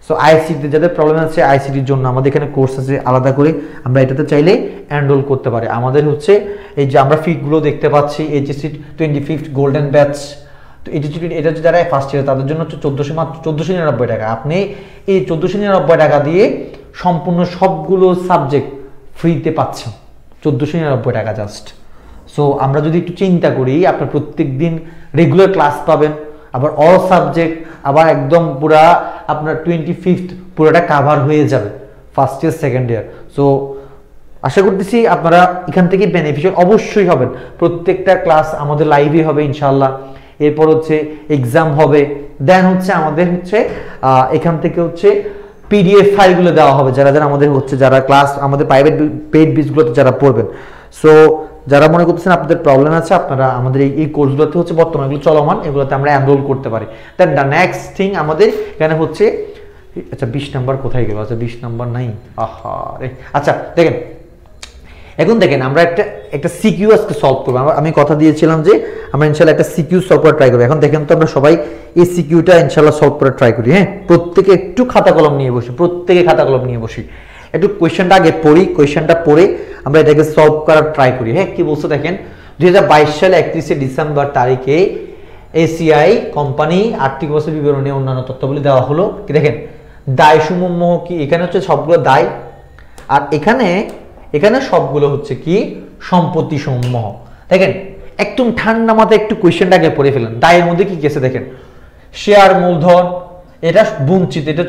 সো আইসিটিতে যাদের প্রবলেম আছে আইসিটির জন্য আমাদের এখানে কোর্স আছে আলাদা করে, আমরা এটাতে চাইলে এনরোল করতে পারি। আমাদের হচ্ছে এই যে আমরা ফিগুলো দেখতে পাচ্ছি, এইচএসসি 25 গোল্ডেন ব্যাচ। তো এটা হচ্ছে যারা ফার্স্ট ইয়ার তাদের জন্য হচ্ছে 1499 টাকা। আপনি এই 1499 টাকা দিয়ে সম্পূর্ণ সবগুলো সাবজেক্ট ফ্রিতে পাচ্ছেন, 1499 টাকা জাস্ট। সো আমরা যদি একটু চিন্তা করি, আপনার প্রত্যেক দিন রেগুলার ক্লাস পাবেন, আবার অল সাবজেক্ট, আবার একদম পুরা আপনার 25th পুরোটা কাভার হয়ে যাবে first year second year. So আশা করতেছি আপনারা এখান থেকে বেনিফিশিয়াল অবশ্যই হবেন। প্রত্যেকটা ক্লাস আমাদের লাইভে হবে ইনশাল্লাহ। এরপর হচ্ছে এক্সাম হবে, দেন হচ্ছে আমাদের হচ্ছে এখান থেকে হচ্ছে পিডিএফ ফাইলগুলো দেওয়া হবে যারা যারা আমাদের হচ্ছে যারা ক্লাস আমাদের প্রাইভেট পেইড বেসগুলোতে যারা পড়বেন। সো যারা মনে করতেছেন আপনাদের প্রবলেম আছে, আপনারা আমাদের এই কোর্সগুলোতে হচ্ছে বর্তমানে এগুলো চলমান, এগুলোতে আমরা এনরোল করতে পারি। দেন দ্য নেক্সট থিং আমাদের এখানে হচ্ছে, আচ্ছা 20 নাম্বার কোথায় গেল? আচ্ছা 20 নাম্বার নাই, আহা রে। আচ্ছা দেখেন, এখন দেখেন আমরা একটা সিকিউ আজকে সলভ করবো। আমি কথা দিয়েছিলাম যে আমরা ইনশাল্লাহ একটা সিকিউ সলভ করার ট্রাই করবো। এখন দেখেন তো আমরা সবাই এই সিকিউটা ইনশাল্লাহ সলভ করার ট্রাই করি। হ্যাঁ, প্রত্যেকে একটু খাতা কলম নিয়ে বসি, প্রত্যেকে খাতা কলম নিয়ে বসি, একটু কোয়েশ্চেনটা আগে পড়ি, কোয়েশ্চেনটা পড়ে আমরা এটাকে সলভ করার ট্রাই করি। হ্যাঁ, কি বলছো দেখেন, 2022 সালে 31শে ডিসেম্বর তারিখে এসিআই কোম্পানি আর্থিক অবস্থা বিবরণী অন্যান্য তথ্যগুলি দেওয়া হলো। কি দেখেন, দায় সমূহ কি, এখানে হচ্ছে সবগুলো দায়, আর এখানে সবগুলো হচ্ছে কি সম্পত্তি সমূহ। দেখেন একদম ঠান্ডা মাথায় একটু কোয়েশ্চেনটাকে পড়ে ফেলেন। দায়ের মধ্যে কি গেছে দেখেন, শেয়ার মূলধন, এটা বঞ্চিত, এটা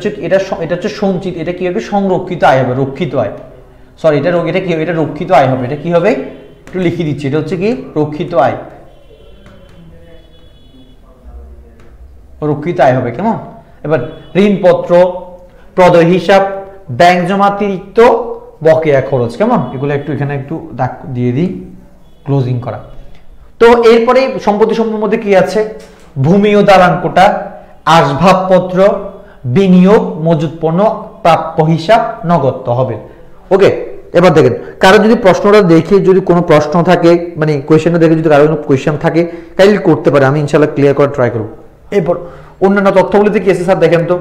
হচ্ছে সঞ্চিত, এটা কি হবে সংরক্ষিত আয় হবে, রক্ষিত আয়, সরি এটা কি হবে, এটা রক্ষিত আয় হবে। এটা কি হবে একটু লিখে দিচ্ছি, এটা হচ্ছে কি রক্ষিত আয়, রক্ষিত আয় হবে। কেমন, এবার ঋণপত্র, প্রদেয় হিসাব, ব্যাংক জমাতিরিক্ত, বকেয়া খরচ। কেমন, এগুলো একটু এখানে একটু দাগ দিয়ে দিই, ক্লোজিং করা। তো এরপরে সম্পত্তি সমূহের মধ্যে কি আছে, ভূমি ও দালান কোটা, আসবাবপত্র, বিনিয়োগ, মজুত পণ্য, প্রাপ্য হিসাব, নগদ হবে। ওকে, এবার দেখেন কারো যদি প্রশ্নটা দেখে যদি কোনো প্রশ্ন থাকে, মানে কোয়েশ্চেনটা দেখে যদি কারো কোনো কোয়েশ্চেন থাকে কাইন্ডলি করতে পারে, আমি ইনশাআল্লাহ ক্লিয়ার করার ট্রাই করব। এরপর অন্যান্য তথ্যগুলিতে কি আছে স্যার দেখেন তো,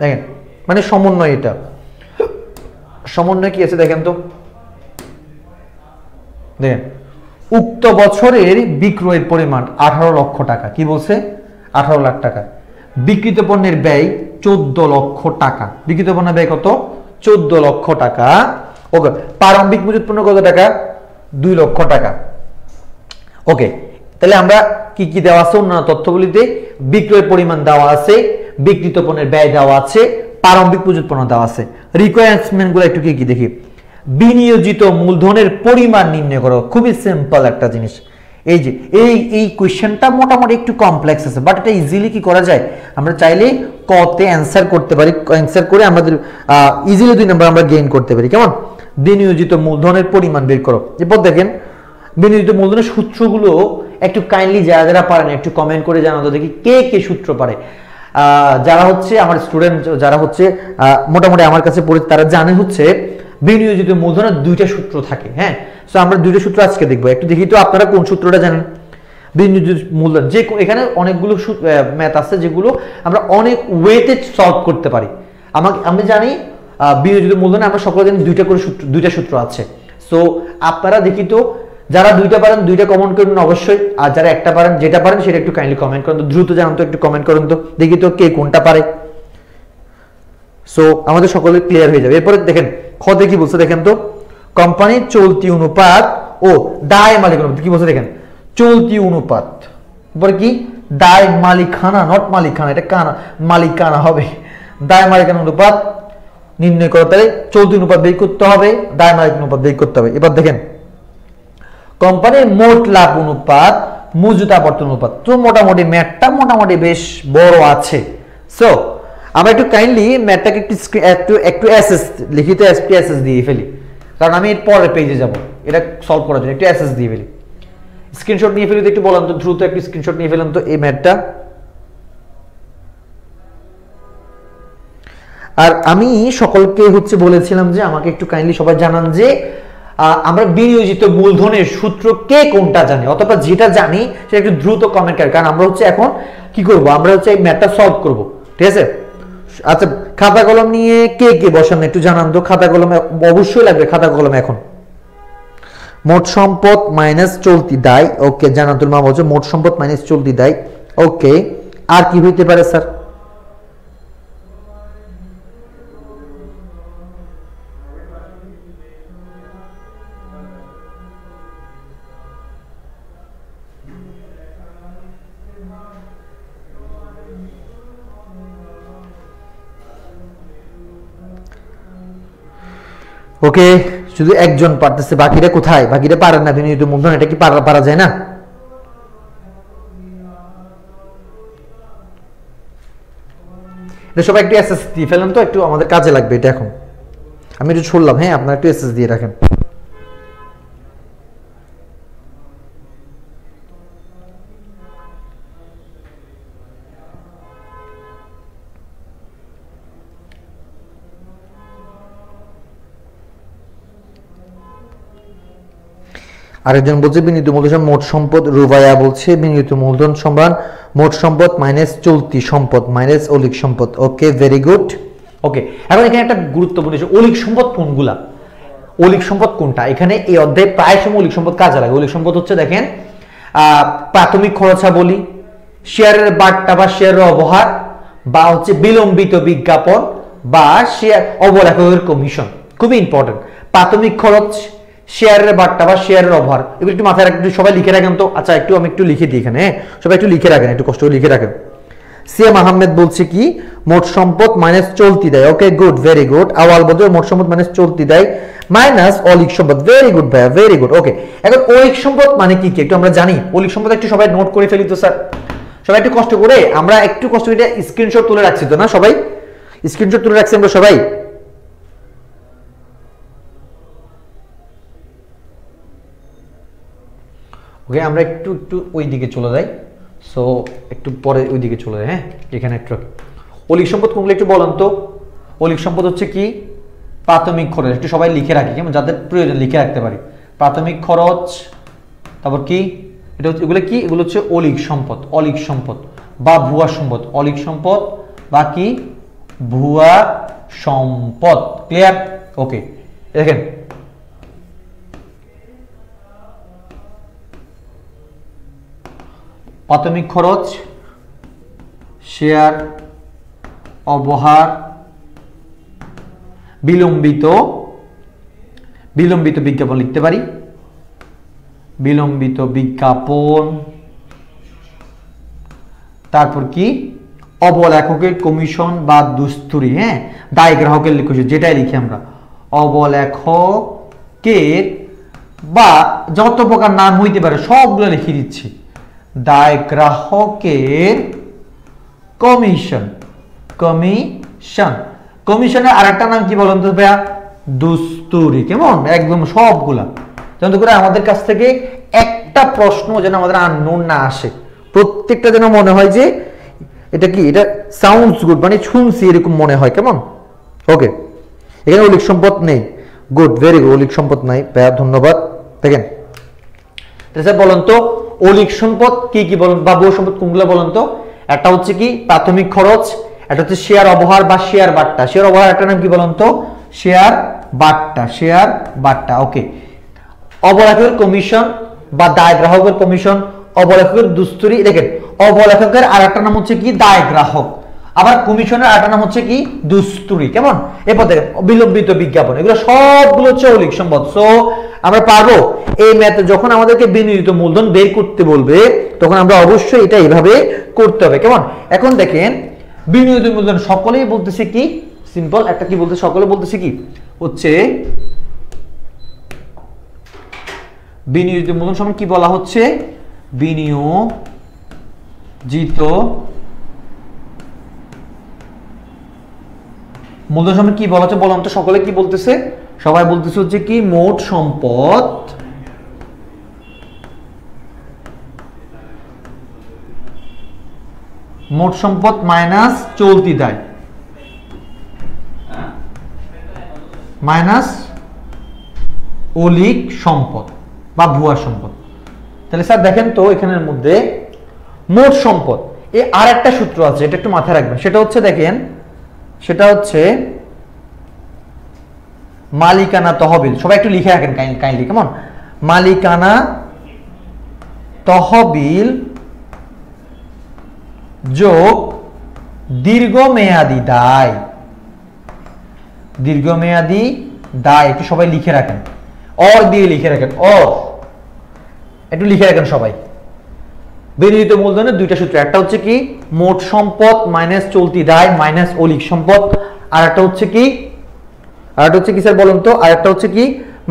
দেখেন মানে সমন্বয়, এটা সমন্বয় কি আছে দেখেন তো, দেখেন উক্ত বছরের বিক্রয়ের পরিমাণ 18 লক্ষ টাকা। কি বলছে, 18 লাখ টাকা। বিক্রিত পণ্যের ব্যয় 14 লক্ষ টাকা। বিক্রিত পণ্যের ব্যয় কত, 14 লক্ষ টাকা। ওকে, প্রারম্ভিক মজুত পণ্য কত টাকা, 2 লক্ষ টাকা। ওকে, তাহলে আমরা কি কি দেওয়া আছে অন্যান্য তথ্যগুলিতে, বিক্রয়ের পরিমাণ দেওয়া আছে, বিক্রিত পণ্যের ব্যয় দেওয়া আছে, প্রারম্ভিক মজুত পণ্য দেওয়া আছে। রিকোয়ারমেন্টগুলো একটু কি কি দেখি, বিনিয়োজিত মূলধনের পরিমাণ নির্ণয় করো। খুবই সিম্পল একটা জিনিস। এই যে এই কোয়েশ্চেনটা মোটামুটি একটু কমপ্লেক্স আছে, বাট এটা ইজিলি কি করা যায়, আমরা চাইলে কতে অ্যান্সার করতে পারি, অ্যান্সার করে আমাদের ইজিলি 2 নাম্বার আমরা গেইন করতে পারি। কেমন, বিনিয়োজিত মূলধনের পরিমাণ বের করো। এরপর দেখেন বিনিয়োজিত মূলধনের সূত্রগুলো একটু কাইন্ডলি যারা যারা পারেন একটু কমেন্ট করে জানাতো, দেখি কে কে সূত্র পারে। যারা হচ্ছে আমার স্টুডেন্ট, যারা হচ্ছে মোটামুটি আমার কাছে পড়ে, তারা জানে হচ্ছে বিনিয়োজিত মূলধনের 2টা সূত্র থাকে। হ্যাঁ, সো আমরা 2টা সূত্র আজকে দেখবো। একটু দেখি তো আপনারা কোন সূত্রটা জানেন। বিনিয়োজিত মূলধন, যে এখানে অনেকগুলো ম্যাথ আছে যেগুলো আমরা অনেক ওয়েতে সলভ করতে পারি। আমি জানি বিনিয়োজিত মূলধনে আমরা সকলে জানি 2টা সূত্র আছে। সো আপনারা দেখি তো যারা 2টা পারেন 2টা কমেন্ট করুন অবশ্যই, আর যারা একটা পারেন, যেটা পারেন সেটা একটু কাইন্ডলি কমেন্ট করুন তো, দ্রুত জানান তো, একটু কমেন্ট করুন তো, দেখি তো কে কোনটা পারে। সো আমাদের সকলে ক্লিয়ার হয়ে যাবে। এরপরে দেখেন খতে কি বলছে দেখেন তো, কোম্পানির চলতি অনুপাত ও দায় মালিকানা অনুপাত। কি বলছে দেখেন, চলতি অনুপাত, পরে কি দায় মালিকানা, নট মালিকানা, এটা কানা মালিকানা হবে। দায় মালিকানা অনুপাত নির্ণয় করতে হবে, চলতি অনুপাত বের করতে হবে, দায় মালিকানা অনুপাত বের করতে হবে। এবার দেখেন কোম্পানির মোট লাভ অনুপাত, মজুত আবর্তন অনুপাত। তো মোটামুটি ম্যাথটা মোটামুটি বেশ বড় আছে। সো আমরা একটু কাইন্ডলি ম্যাথটাকে একটু এসএস লিখিত এসএস দিয়ে ফেলি, কারণ আমি এর পরের পেজে যাব এটা সলভ করার জন্য। একটু এসএস দিয়ে ফেলি, স্ক্রিনশট নিয়ে ফেলি তো, একটু বললাম তো দ্রুত একটু স্ক্রিনশট নিয়ে ফেলাম তো এই ম্যাথটা। আর আমি সকলকে হচ্ছে বলেছিলাম যে আমাকে একটু কাইন্ডলি সবাই জানান যে আমরা বিনিয়োজিত মূলধনের সূত্র কে কোনটা জানি, অথবা যেটা জানি সেটা একটু দ্রুত কমেন্ট করে, কারণ আমরা হচ্ছে এখন কি করব, আমরা হচ্ছে এই ম্যাথটা সলভ করব। ঠিক আছে, আচ্ছা খাতা কলম নিয়ে কে কে বসান একটু জানান তো। খাতা কলম অবশ্যই লাগবে, খাতা কলম এখন। মোট সম্পদ মাইনাস চলতি দায়। ওকে, জানাতুল মা বলছে মোট সম্পদ মাইনাস চলতি দায়। ওকে, আর কি হইতে পারে স্যার? ওকে, শুধু একজন পারতেছে, বাকিরা কোথায়? বাকিরা পারেন না বিনিয়োজিত মূলধন, এটা কি পারা যায় না? এটা সবাই একটু এসএস দিয়ে ফেলেন তো, একটু আমাদের কাজে লাগবে এটা এখন। আমি একটু শুনলাম, হ্যাঁ আপনারা একটু এসএস দিয়ে রাখেন। আরেকজন বলছে বিনিয়োজিত মূলধন মোট সম্পদ, রুবাইয়া বলছে বিনিয়োজিত মূলধন সমান মোট সম্পদ মাইনাস চলতি সম্পদ মাইনাস অলিক সম্পদ। ওকে, ভেরি গুড। ওকে, এখন এখানে একটা গুরুত্বপূর্ণ বিষয়, অলিক সম্পদ কোনগুলা, অলিক সম্পদ কোনটা? এখানে এই অধ্যায়ে প্রায় সময় অলিক সম্পদ কাজে লাগে। অলিক সম্পদ হচ্ছে দেখেন প্রাথমিক খরচাবলী, শেয়ারের বাট্টা বা শেয়ারের অবহার, বা হচ্ছে বিলম্বিত বিজ্ঞাপন, বা শেয়ার অবলেখকের কমিশন। খুবই ইম্পর্টেন্ট। প্রাথমিক খরচ, শেয়ারের বাট্টা বা শেয়ারের অবহার, এগুলো একটু মাথায় রাখেন, সবাই লিখে রাখেন তো। আচ্ছা, আমি একটু লিখে দিই এখানে, সবাই একটু লিখে রাখেন, একটু কষ্ট করে লিখে রাখেন। সিএম আহমেদ বলছে কি মোট সম্পদ মাইনাস চলতি দেয়। ওকে, গুড, ভেরি গুড। আওয়াল বদল মোট সম্পদ মাইনাস চলতি দেয় মাইনাস অলিক সম্পদ। ভেরি গুড ভাইয়া, ভেরি গুড। ওকে, এখন অলিক সম্পদ মানে কি একটু আমরা জানি। অলিক সম্পদ একটু সবাই নোট করে ফেলি তো স্যার, সবাই একটু কষ্ট করে, আমরা একটু কষ্ট করে স্ক্রিনশট তুলে রাখছি তো না, সবাই স্ক্রিনশট তুলে রাখছি আমরা সবাই। ওকে, আমরা একটু ওই দিকে চলে যাই, সো একটু পরে ওই দিকে চলে যাই। হ্যাঁ, এখানে একটু অলিক সম্পদ কোনগুলো একটু বলেন তো। অলিক সম্পদ হচ্ছে কি প্রাথমিক খরচ, একটু সবাই লিখে রাখি, কেমন যাদের প্রয়োজন লিখে রাখতে পারি। প্রাথমিক খরচ, তারপর কি এটা হচ্ছে, এগুলো কি, এগুলো হচ্ছে অলিক সম্পদ। অলিক সম্পদ বা ভুয়া সম্পদ, অলিক সম্পদ বা কি ভুয়া সম্পদ। ক্লিয়ার? ওকে, দেখেন প্রাথমিক খরচ, শেয়ার অবহার, বিলম্বিত বিজ্ঞাপন লিখতে পারি, বিলম্বিত বিজ্ঞাপন, তারপর কি অবলেখকের কমিশন বা দুস্তুরি, হ্যাঁ দায় গ্রাহকের লিখছি, যেটাই লিখি আমরা অবলেখকের বা যত প্রকার নাম হইতে পারে সবগুলো লিখে দিচ্ছি। দায় গ্রাহকের কমিশন, কমিশনের আরেকটা নাম কি বলুন তো ভাইয়া? দুস্তুরি। কেমন? একদম সবগুলা, যাতে করে আমাদের কাছ থেকে একটা প্রশ্ন যেন আমাদের আননোন না আসে, প্রত্যেকটা যেন মনে হয় যে এটা কি, এটা সাউন্ডস গুড, মানে শুনছি এরকম মনে হয়। কেমন? ওকে, এখানে অলিক সম্পদ নেই। গুড, ভেরি গুড, অলিক সম্পদ নাই ভাইয়া, ধন্যবাদ। দেখেন বলেন তো অলিক সম্পদ কি কি বলেন, বা ভুয়া সম্পদ কোনগুলো বলেন তো? একটা হচ্ছে কি প্রাথমিক খরচ, এটা হচ্ছে শেয়ার অবহার বা শেয়ার বাট্টা। শেয়ার অবহার একটা নাম কি বলেন তো? শেয়ার বাট্টা, শেয়ার বাট্টা। ওকে, অবলেখকের কমিশন বা দায় গ্রাহকের কমিশন, অবলেখকের দুস্তুরি। দেখেন অবলেখকের আর একটা নাম হচ্ছে কি দায় গ্রাহক, আবার কমিশনের আর একটা নাম হচ্ছে কি দুস্তুরি। কেমন? এরপর দেখেন বিলম্বিত বিজ্ঞাপন, এগুলো সবগুলো হচ্ছে অলিক সম্পদ। সো আমরা পারবো এই ম্যাথে যখন আমাদেরকে বিনিয়োজিত মূলধন বের করতে বলবে, তখন আমরা অবশ্যই এটা এইভাবে করতে হবে। কেমন? এখন দেখেন বিনিয়োজিত মূলধন সকলেই বলতেছে কি, সিম্পল একটা কি বলতে, সকলে বলতেছে কি হচ্ছে বিনিয়োজিত মূলধন সমান কি বলা হচ্ছে? বিনিয়োজিত মূলধন সমান কি বলা হচ্ছে বলুন তো, সকলে কি বলতেছে? সবাই বলতেছে হচ্ছে কি মোট সম্পদ মাইনাস চলতি দায় মাইনাস অলিক সম্পদ বা ভুয়া সম্পদ। তাহলে স্যার দেখেন তো এখানের মধ্যে মোট সম্পদ, এই আর একটা সূত্র আছে, এটা একটু মাথায় রাখবেন। সেটা হচ্ছে দেখেন, সেটা হচ্ছে মালিকানা তহবিল। সবাই একটু লিখে রাখেন কাইন্ডলি। কেমন? মালিকানা তহবিল যোগ দীর্ঘমেয়াদী দায়। দীর্ঘমেয়াদী দায় একটু সবাই লিখে রাখেন, অর দিয়ে লিখে রাখেন, অর একটু লিখে রাখেন সবাই। বিনিয়োজিত মূলধনের দুইটা সূত্র, একটা হচ্ছে কি মোট সম্পদ মাইনাস চলতি দায় মাইনাস অলিক সম্পদ, আর একটা হচ্ছে কি আর একটা হচ্ছে কি স্যার বলুন তো, আর একটা হচ্ছে কি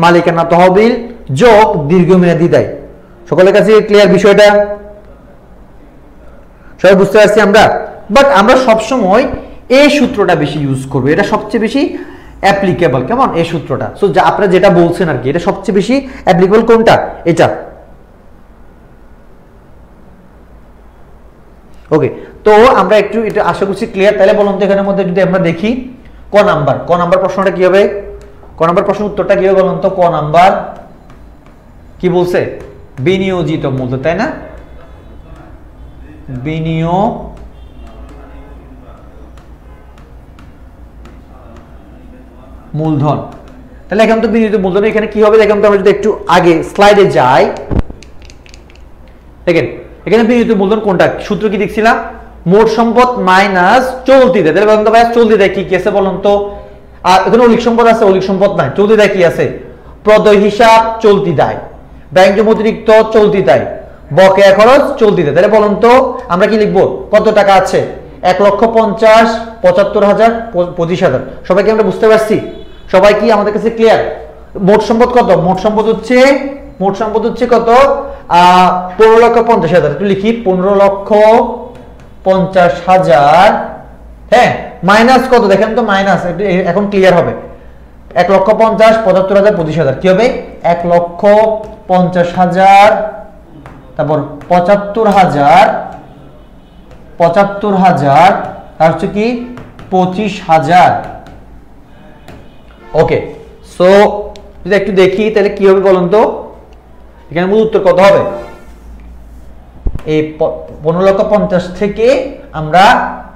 মালিকানা তহবিল যোগ দীর্ঘমেয়াদী দায়। সকলের কাছে ক্লিয়ার বিষয়টা? সবাই বুঝতে পারছি আমরা? বাট আমরা সবসময় এই সূত্রটা বেশি ইউজ করবো, এটা সবচেয়ে বেশি অ্যাপ্লিকেবল, কেমন এই সূত্রটা। সো আপনারা যেটা বলছেন আর কি, এটা সবচেয়ে বেশি অ্যাপ্লিকেবল কোনটা? এটা। ওকে, তো আমরা একটু এটা আশা করছি ক্লিয়ার। তাহলে বলুন তো এখানের মধ্যে যদি আমরা দেখি ক নাম্বার প্রশ্নটা কি হবে? ক নাম্বার প্রশ্ন উত্তরটা কি হবে বলুন তো? ক নাম্বার কি বলছে? বিনিয়োজিত মূলধন, তাই না? বিনিয়োগ মূলধন। তাহলে এখন তো বিনিয়োজিত মূলধন এখানে কি হবে দেখেন তো, আমরা যদি একটু আগে স্লাইডে যাই, দেখেন এখানে বিনিয়োজিত মূলধন কোনটা, সূত্র কি দেখছিলাম? মোট সম্পদ মাইনাস চলতি দেয়। তাহলে বলুন তো ভাই চলতি দেয় কি কি আছে বলুন তো? আর এখানে অলিক সম্পদ আছে, অলিক সম্পদ নাই। চলতি দেয় কি আছে? প্রদেয় হিসাব চলতি দায়, ব্যাংক জমা অতিরিক্ত চলতি দায়, বকেয়া খরচ চলতি দায়। তাহলে বলুন তো আমরা কি লিখবো? কত টাকা আছে? 1,50,000, 75,000, 25,000। সবাইকে আমরা বুঝতে পারছি? সবাই কি আমাদের কাছে ক্লিয়ার? মোট সম্পদ কত? মোট সম্পদ হচ্ছে কত? 15,50,000। একটু লিখি 15,50,000। হ্যাঁ, মাইনাস কত দেখেন তো, মাইনাস এখন ক্লিয়ার হবে। 1,50,000, 75,000, 25,000 কি হবে? 1,50,000, তারপর 75,000, তার হচ্ছে কি 25,000। ওকে, সো যদি একটু দেখি তাহলে কি হবে বলুন তো? এখানে মূল উত্তর কত হবে? এই 15,50,000 থেকে আমরা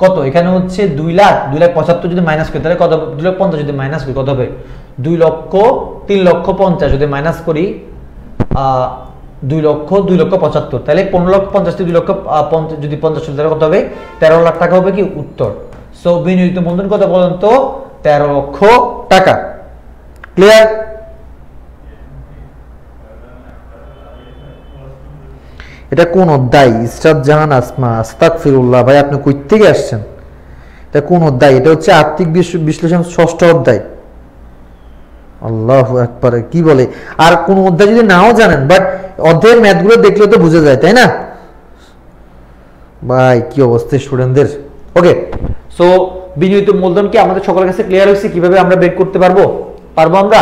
কত, এখানে হচ্ছে 2,75,000 যদি মাইনাস করি তাহলে কত? 2,50,000 যদি মাইনাস করি কত হবে? 3,50,000 যদি মাইনাস করি 2,75,000। তাহলে 15,50,000 থেকে 2,50,000 যদি 50 কত হবে? 13 লাখ টাকা হবে কি উত্তর। সো বিনিয়োজিত মূলধন কত বলুন তো? 13 লক্ষ টাকা। ক্লিয়ার? এটা কোন অধ্যায়? ইসরাত জাহান আসমা, আস্তাগফিরুল্লাহ। ভাই আপনি কই থেকে আসছেন? এটা কোন অধ্যায়? এটা হচ্ছে আর্থিক বিশ্লেষণ 6ষ্ঠ অধ্যায়। আল্লাহু আকবার, কি বলে! আর কোন অধ্যায় যদি নাও জানেন, বাট অধ্যায়ের ম্যাথগুলো দেখলে তো বোঝা যায়, তাই না ভাই? কি অবস্থা স্টুডেন্টদের। ওকে, সো বিনিয়োজিত মূলধন কি আমাদের সকলের কাছে ক্লিয়ার হয়েছে? কিভাবে আমরা বের করতে পারবো আমরা?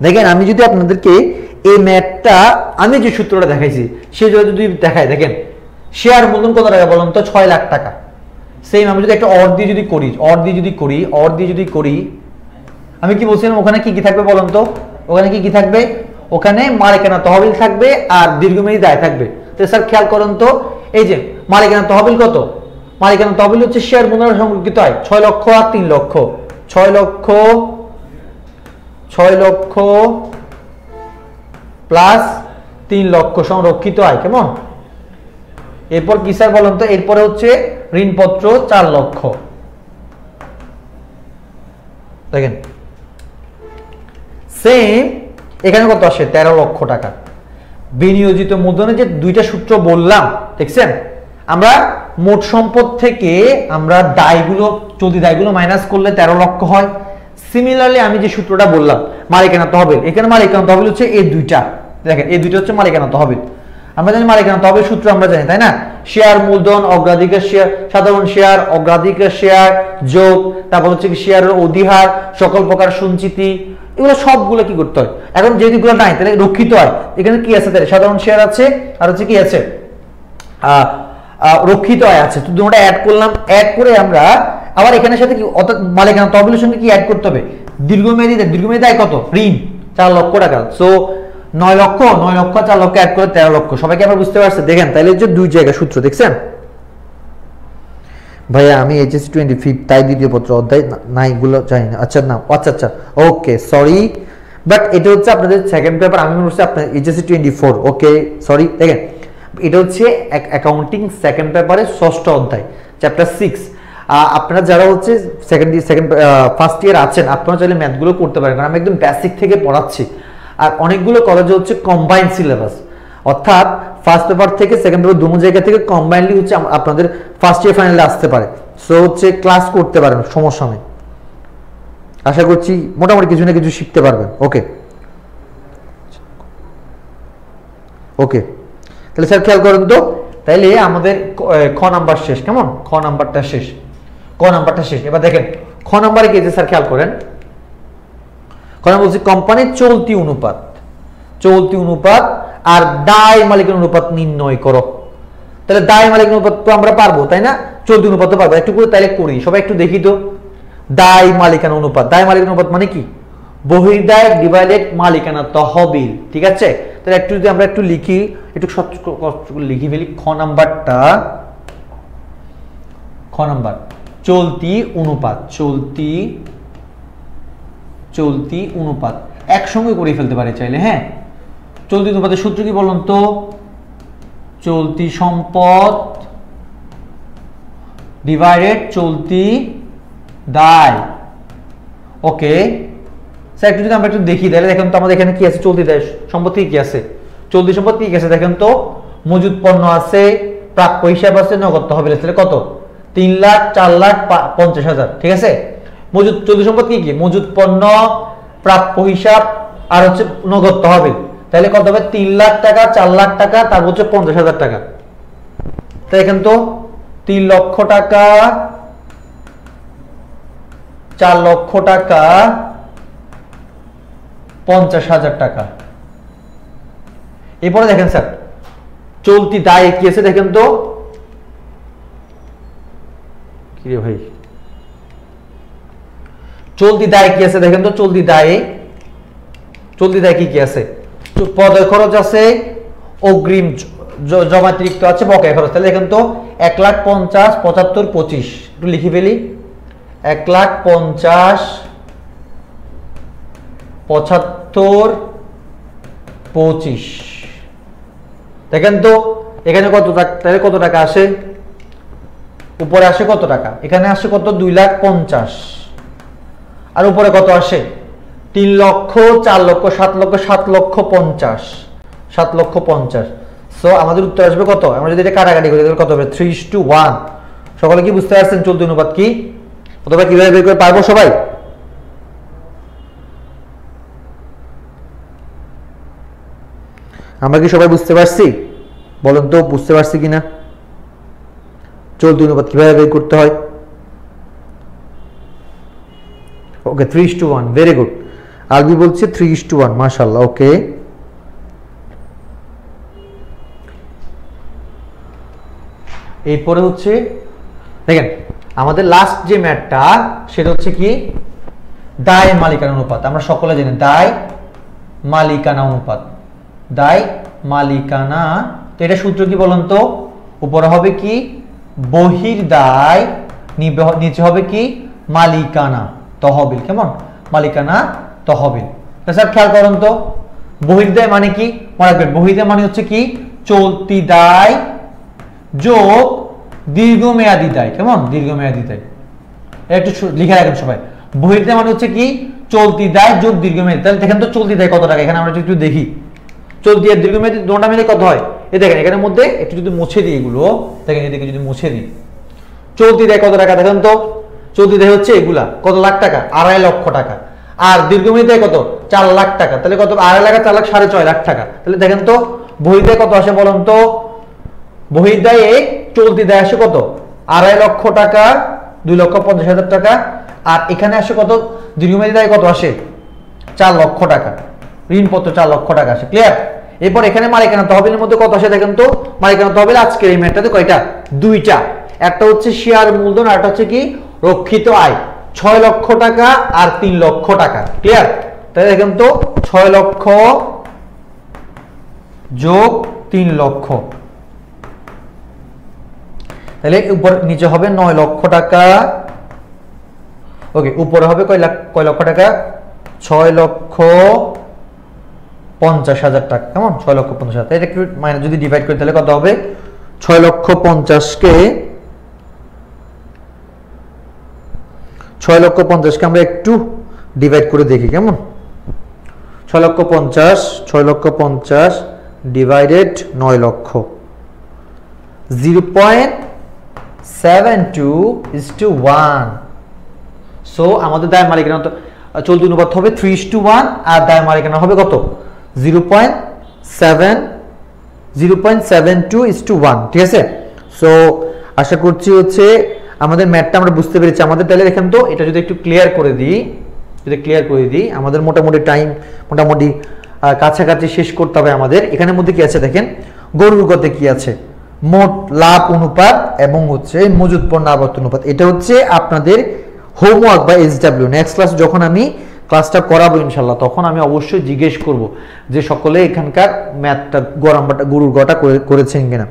দেখেন আমি যদি আপনাদেরকে এই ম্যাথটা, আমি যে সূত্রটা দেখাইছি সে যদি দেখায়, দেখেন শেয়ার মূলধন কত টাকা বলুন তো? 6 লাখ টাকা। সেম আমি যদি একটা অর দিয়ে যদি করি, আমি কি বলছিলাম ওখানে কি কি থাকবে বলুন তো? ওখানে কি কি থাকবে? ওখানে মালিকানা তহবিল থাকবে আর দীর্ঘমেয়াদী দায় থাকবে। তো স্যার খেয়াল করুন তো, এই যে মালিকানা তহবিল কত? মালিকানা তহবিল হচ্ছে শেয়ার মূলধন সংরক্ষিত হয় 6 লক্ষ আর 3 লক্ষ। 6 লক্ষ প্লাস 3 লক্ষ সংরক্ষিত হয়, কেমন? এরপর কি স্যার বলুন তো? এরপরে হচ্ছে ঋণপত্র 4 লক্ষ। দেখেন সেম এখানে কত আসে? 13 লক্ষ টাকা। বিনিয়োজিত মূলধনের যে দুইটা সূত্র বললাম দেখছেন, আমরা মোট সম্পদ থেকে আমরা চলতি দায়গুলো মাইনাস করলে 13 লক্ষ হয়। সিমিলারলি আমি যে সূত্রটা বললাম মালিকানা তহবিল, এখানে মালিকানা তহবিল হচ্ছে এই দুইটা। দেখেন এই দুইটা হচ্ছে মালিকানা তহবিল। আমরা জানি মালিকানা তহবিল সূত্র আমরা জানি, তাই না? শেয়ার মূলধন, অগ্রাধিকার শেয়ার, সাধারণ শেয়ার, অগ্রাধিকার শেয়ার যোগ, তারপর হচ্ছে কি শেয়ারের অধিহার, সকল প্রকার সঞ্চিতি, এগুলো সবগুলো কি করতে হয়? এখন যেহেতু এগুলো নাই তাহলে রক্ষিত হয়। এখানে কি আছে? তাহলে সাধারণ শেয়ার আছে আর হচ্ছে কি আছে? রক্ষিত আয় আছে। তো দুটোটা অ্যাড করলাম, অ্যাড করে আমরা আবার এখানের সাথে কি অর্থাৎ মালিকানা তহবিলের সঙ্গে কি অ্যাড করতে হবে? দীর্ঘমেয়াদী আয় কত? ঋণ 4 লক্ষ টাকা। সো 9 লক্ষ 4 লক্ষ অ্যাড করে 13 লক্ষ। সবাইকে আমরা বুঝতে পারছি? দেখেন তাহলে যে দুই জায়গা সূত্র দেখছেন ভাইয়া? আমি এইচএসসি 25 তাই দ্বিতীয় পত্র অধ্যায় নাই গুলো জানি না। আচ্ছা না, আচ্ছা ওকে সরি, বাট এটা হচ্ছে আপনাদের সেকেন্ড পেপার, আমি মনে করছি আপনার এইচএসসি 24। ওকে সরি। দেখেন এটা হচ্ছে অ্যাকাউন্টিং সেকেন্ড পেপারের 6ষ্ঠ অধ্যায়, চ্যাপ্টার 6। আপনারা যারা হচ্ছে ফার্স্ট ইয়ার আছেন আপনারা চাইলে ম্যাথগুলো করতে পারেন, কারণ আমি একদম বেসিক থেকে পড়াচ্ছি। আর অনেকগুলো কলেজে হচ্ছে কম্বাইন্ড সিলেবাস, অর্থাৎ ফার্স্ট পেপার থেকে সেকেন্ড পেপার দুটো জায়গা থেকে কম্বাইনলি হচ্ছে আপনাদের ফার্স্ট ইয়ার ফাইনালে আসতে পারে। সো হচ্ছে ক্লাস করতে পারেন, সমস্যা নেই। আশা করছি মোটামুটি কিছু না কিছু শিখতে পারবেন। ওকে ওকে, তাহলে স্যার খেয়াল করেন তো, তাইলে আমাদের খ নাম্বার শেষ, কেমন? খ নাম্বারটা শেষ, ক নাম্বারটা শেষ। এবার দেখেন খ নাম্বারে কি আছে স্যার, খেয়াল করেন। খ নাম্বার বলছি কোম্পানির চলতি অনুপাত, চলতি অনুপাত আর দায় মালিকের অনুপাত নির্ণয় করো। তাহলে দায় মালিকের অনুপাত তো আমরা পারবো, তাই না? চলতি অনুপাত তো পারবো, একটু করে তাইলে করি, সবাই একটু দেখি তো। দায় মালিকানা অনুপাত, দায় মালিকানা অনুপাত মানে কি? বহির্দায় ডিভাইডেড মালিকানা তহবিল, ঠিক আছে? তাহলে একটু যদি আমরা একটু লিখি, একটু লিখি ফেলি। খ নাম্বারটা, খ নাম্বার চলতি অনুপাত, চলতি চলতি অনুপাত একসঙ্গে করে ফেলতে পারে চাইলে। হ্যাঁ, চলতি অনুপাতের সূত্র কি বলুন তো? চলতি সম্পদ ডিভাইডেড চলতি দায়। ওকে স্যার, একটু যদি আমরা একটু দেখি, তাহলে দেখেন তো আমাদের এখানে কি আছে? চলতি দায় সম্পত্তি কি আছে? চলতি সম্পত্তি কি আছে দেখেন তো? মজুদ পণ্য আছে, প্রাপ্য হিসাব আছে, নগদ তহবিল আছে। কত? 3 লাখ, 4 লাখ, 50,000, ঠিক আছে? মজুদ চলতি সম্পদ কি কি? মজুদ পণ্য, প্রাপ্য হিসাব আর হচ্ছে নগদ তহবিল। তাহলে কত হবে? 3 লাখ টাকা, 4 লাখ টাকা, তারপর হচ্ছে 50,000 টাকা। তাই দেখেন তো 3 লক্ষ টাকা, 4 লক্ষ টাকা, 50,000 টাকা। এরপরে দেখেন স্যার চলতি দায় কি আছে দেখেন তো। কি রে ভাই, চলতি দায় কি আছে দেখেন তো। চলতি দায়ে, চলতি দায় কি কি আছে? পদের খরচ আছে, অগ্রিম জমাতিরিক্ত আছে, বকেয়া খরচ। তাহলে দেখেন তো 1,50,000, 75, 25, একটু লিখে ফেলি। 1,50,000, 75, 25। দেখেন তো এখানে কত টাকা, তাহলে কত টাকা আসে? উপরে আসে কত টাকা? এখানে আসে কত? 2,50,000। আর উপরে কত আসে? 3 লক্ষ, 4 লক্ষ, 7 লক্ষ, 7,50,000, 7,50,000। সো আমাদের উত্তর আসবে কত? আমরা যদি এটা কাটাকাটি করি তাহলে কত হবে? 3:1। সকলে কি বুঝতে পারছেন চলতি অনুপাত কি? অথবা কিভাবে বের করে পারবো সবাই? আমরা কি সবাই বুঝতে পারছি? বলেন তো বুঝতে পারছি কিনা চলতি অনুপাত কিভাবে বের করতে হয়? ওকে 3:1, ভেরি গুড। আলবি বলছে 3:1, মাশাআল্লাহ। ওকে এরপরে হচ্ছে দেখেন আমাদের লাস্ট যে ম্যাথটা সেটা হচ্ছে কি? দায় মালিকানা অনুপাত। আমরা সকলে জানি দায় মালিকানা অনুপাত, দায় মালিকানা। তো এটা সূত্র কি বলুন তো? উপরে হবে কি? বহির্দায়, নিচে হবে কি? মালিকানা তহবিল। কেমন? মালিকানা তহবিল। স্যার খেয়াল করুন তো বহির্দায় মানে কি? মনে রাখবেন বহির্দায় মানে হচ্ছে কি? চলতি দায় যোগ দীর্ঘমেয়াদী দায়। কেমন? দীর্ঘমেয়াদী দায়। একটু লিখে রাখেন সবাই। বহির্দায় মানে হচ্ছে কি? চলতি দায় যোগ দীর্ঘমেয়াদী। তাহলে দেখেন তো চলতি দায় কত টাকা? এখানে আমরা একটু দেখি চলতি আর দীর্ঘমেয়াদী দুটোটা মিলে কত হয়। এই দেখেন এখানে মধ্যে একটু যদি মুছে দিই এগুলো, দেখেন এদিকে যদি মুছে দিই, চলতি দায় কত টাকা দেখেন তো? চলতি দায় হচ্ছে এগুলা কত লাখ টাকা? 2.5 লক্ষ টাকা। আর দীর্ঘমেয়াদী দায় কত? 4 লাখ টাকা। তাহলে কত? 2.5 লাখ, 4 লাখ, 6.5 লাখ টাকা। তাহলে দেখেন তো বহির্দায় কত আসে বলুন তো? বহির্দায়ে চলতি দায় আসে কত? 2.5 লক্ষ টাকা, 2,50,000 টাকা। আর এখানে আসে কত? দীর্ঘমেয়াদী দায় কত আসে? 4 লক্ষ টাকা। ঋণপত্র 4 লক্ষ টাকা আসে। ক্লিয়ার? এরপর এখানে মালিকানা তহবিলের মধ্যে কত আসে দেখেন তো? মালিকানা তহবিল আজকের এই ম্যাথটাতে কয়টা? 2টা। একটা হচ্ছে শেয়ার মূলধন, আর একটা হচ্ছে কি? রক্ষিত আয়। 6 লক্ষ টাকা আর 3 লক্ষ টাকা। ক্লিয়ার? তাহলে দেখেন তো 6 লক্ষ যোগ 3 লক্ষ, তাহলে উপর নিচে হবে 9 লক্ষ টাকা। ওকে উপরে হবে কয় লক্ষ টাকা? 6,50,000 টাকা। কেমন? 6,50,000। এটা একটু মানে যদি ডিভাইড করি তাহলে কত হবে? 6,50,000 কে 6,50,000 আমরা একটু ডিভাইড করে দেখি। কেমন? 6,50,000 ডিভাইডেড 9 লক্ষ 0.72:1। সো আমাদের দায় মালিকানা তো চলতি অনুপাত হবে 3:1 আর দায় মালিকানা হবে কত 0.72:1। ঠিক আছে। সো আশা করছি হচ্ছে আমাদের ম্যাথটা আমরা বুঝতে পেরেছি। আমাদের তাহলে দেখেন তো এটা যদি একটু ক্লিয়ার করে দিই, আমাদের মোটামুটি টাইম মোটামুটি কাছাকাছি শেষ করতে হবে আমাদের। এখানের মধ্যে কি আছে দেখেন, গরুর গতে কি আছে, মোট লাভ অনুপাত এবং হচ্ছে মজুদ পণ্য আবর্তন অনুপাত। এটা হচ্ছে আপনাদের হোমওয়ার্ক বা SW। নেক্সট ক্লাস যখন আমি ক্লাসটা করাবো ইনশাল্লাহ তখন আমি অবশ্যই জিজ্ঞেস করব যে সকলে এখানকার ম্যাথটা গরুর গটা করেছেন কিনা।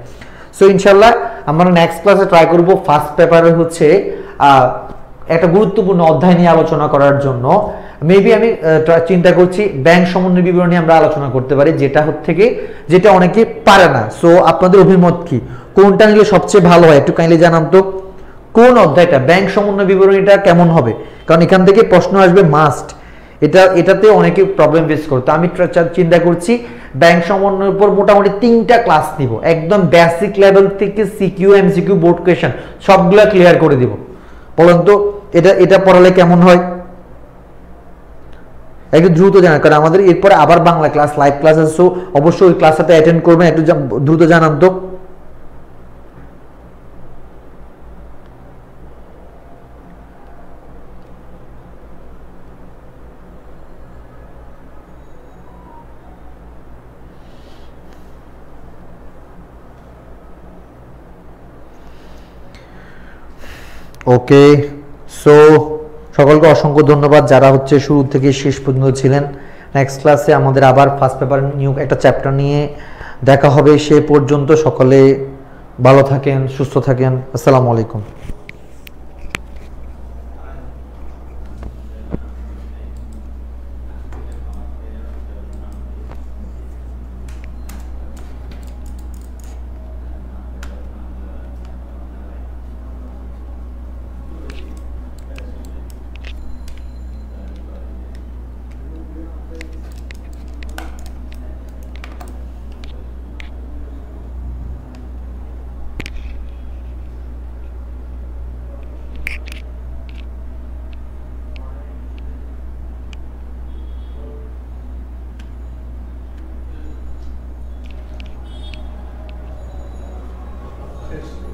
সো ইনশাল্লাহ আমরা নেক্সট ক্লাসে ট্রাই করব ফার্স্ট পেপারে হচ্ছে একটা গুরুত্বপূর্ণ অধ্যায় নিয়ে আলোচনা করার জন্য। মেবি আমি চিন্তা করছি ব্যাংক সমন্বয় বিবরণী আমরা আলোচনা করতে পারি, যেটা অনেকে পারে না। সো আপনাদের অভিমত কি, কোনটা নিলে সবচেয়ে ভালো হয় একটু কাইন্ডলি জানান তো। কোন অধ্যায়টা ব্যাংক সমন্বয় বিবরণীটা কেমন হবে, কারণ এখান থেকে প্রশ্ন আসবে মাস্ট। এটাতে অনেকে প্রবলেম ফেস করতো। আমি চিন্তা করছি ব্যাংক সমন্বয়ের উপর মোটামুটি 3টা ক্লাস নিব, একদম বেসিক লেভেল থেকে সিকিউ এমসিকিউ বোর্ড কোয়েশ্চেন সবগুলা ক্লিয়ার করে দিব। বলেন তো এটা পড়ালে কেমন হয়, একটু দ্রুত জানান, কারণ আমাদের এরপরে আবার বাংলা ক্লাস লাইভ ক্লাস আছে। সো অবশ্যই ওই ক্লাসটাতে অ্যাটেন্ড করবেন, একটু দ্রুত জানান তো। ওকে, সো সকলকে অসংখ্য ধন্যবাদ যারা হচ্ছে শুরু থেকে শেষ পর্যন্ত ছিলেন। নেক্সট ক্লাসে আমাদের আবার ফার্স্ট পেপার নিউ একটা চ্যাপ্টার নিয়ে দেখা হবে। সে পর্যন্ত সকলে ভালো থাকেন, সুস্থ থাকেন। আসসালামু আলাইকুম।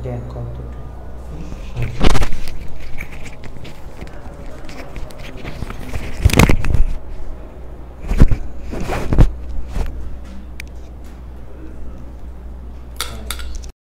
Dan, contact.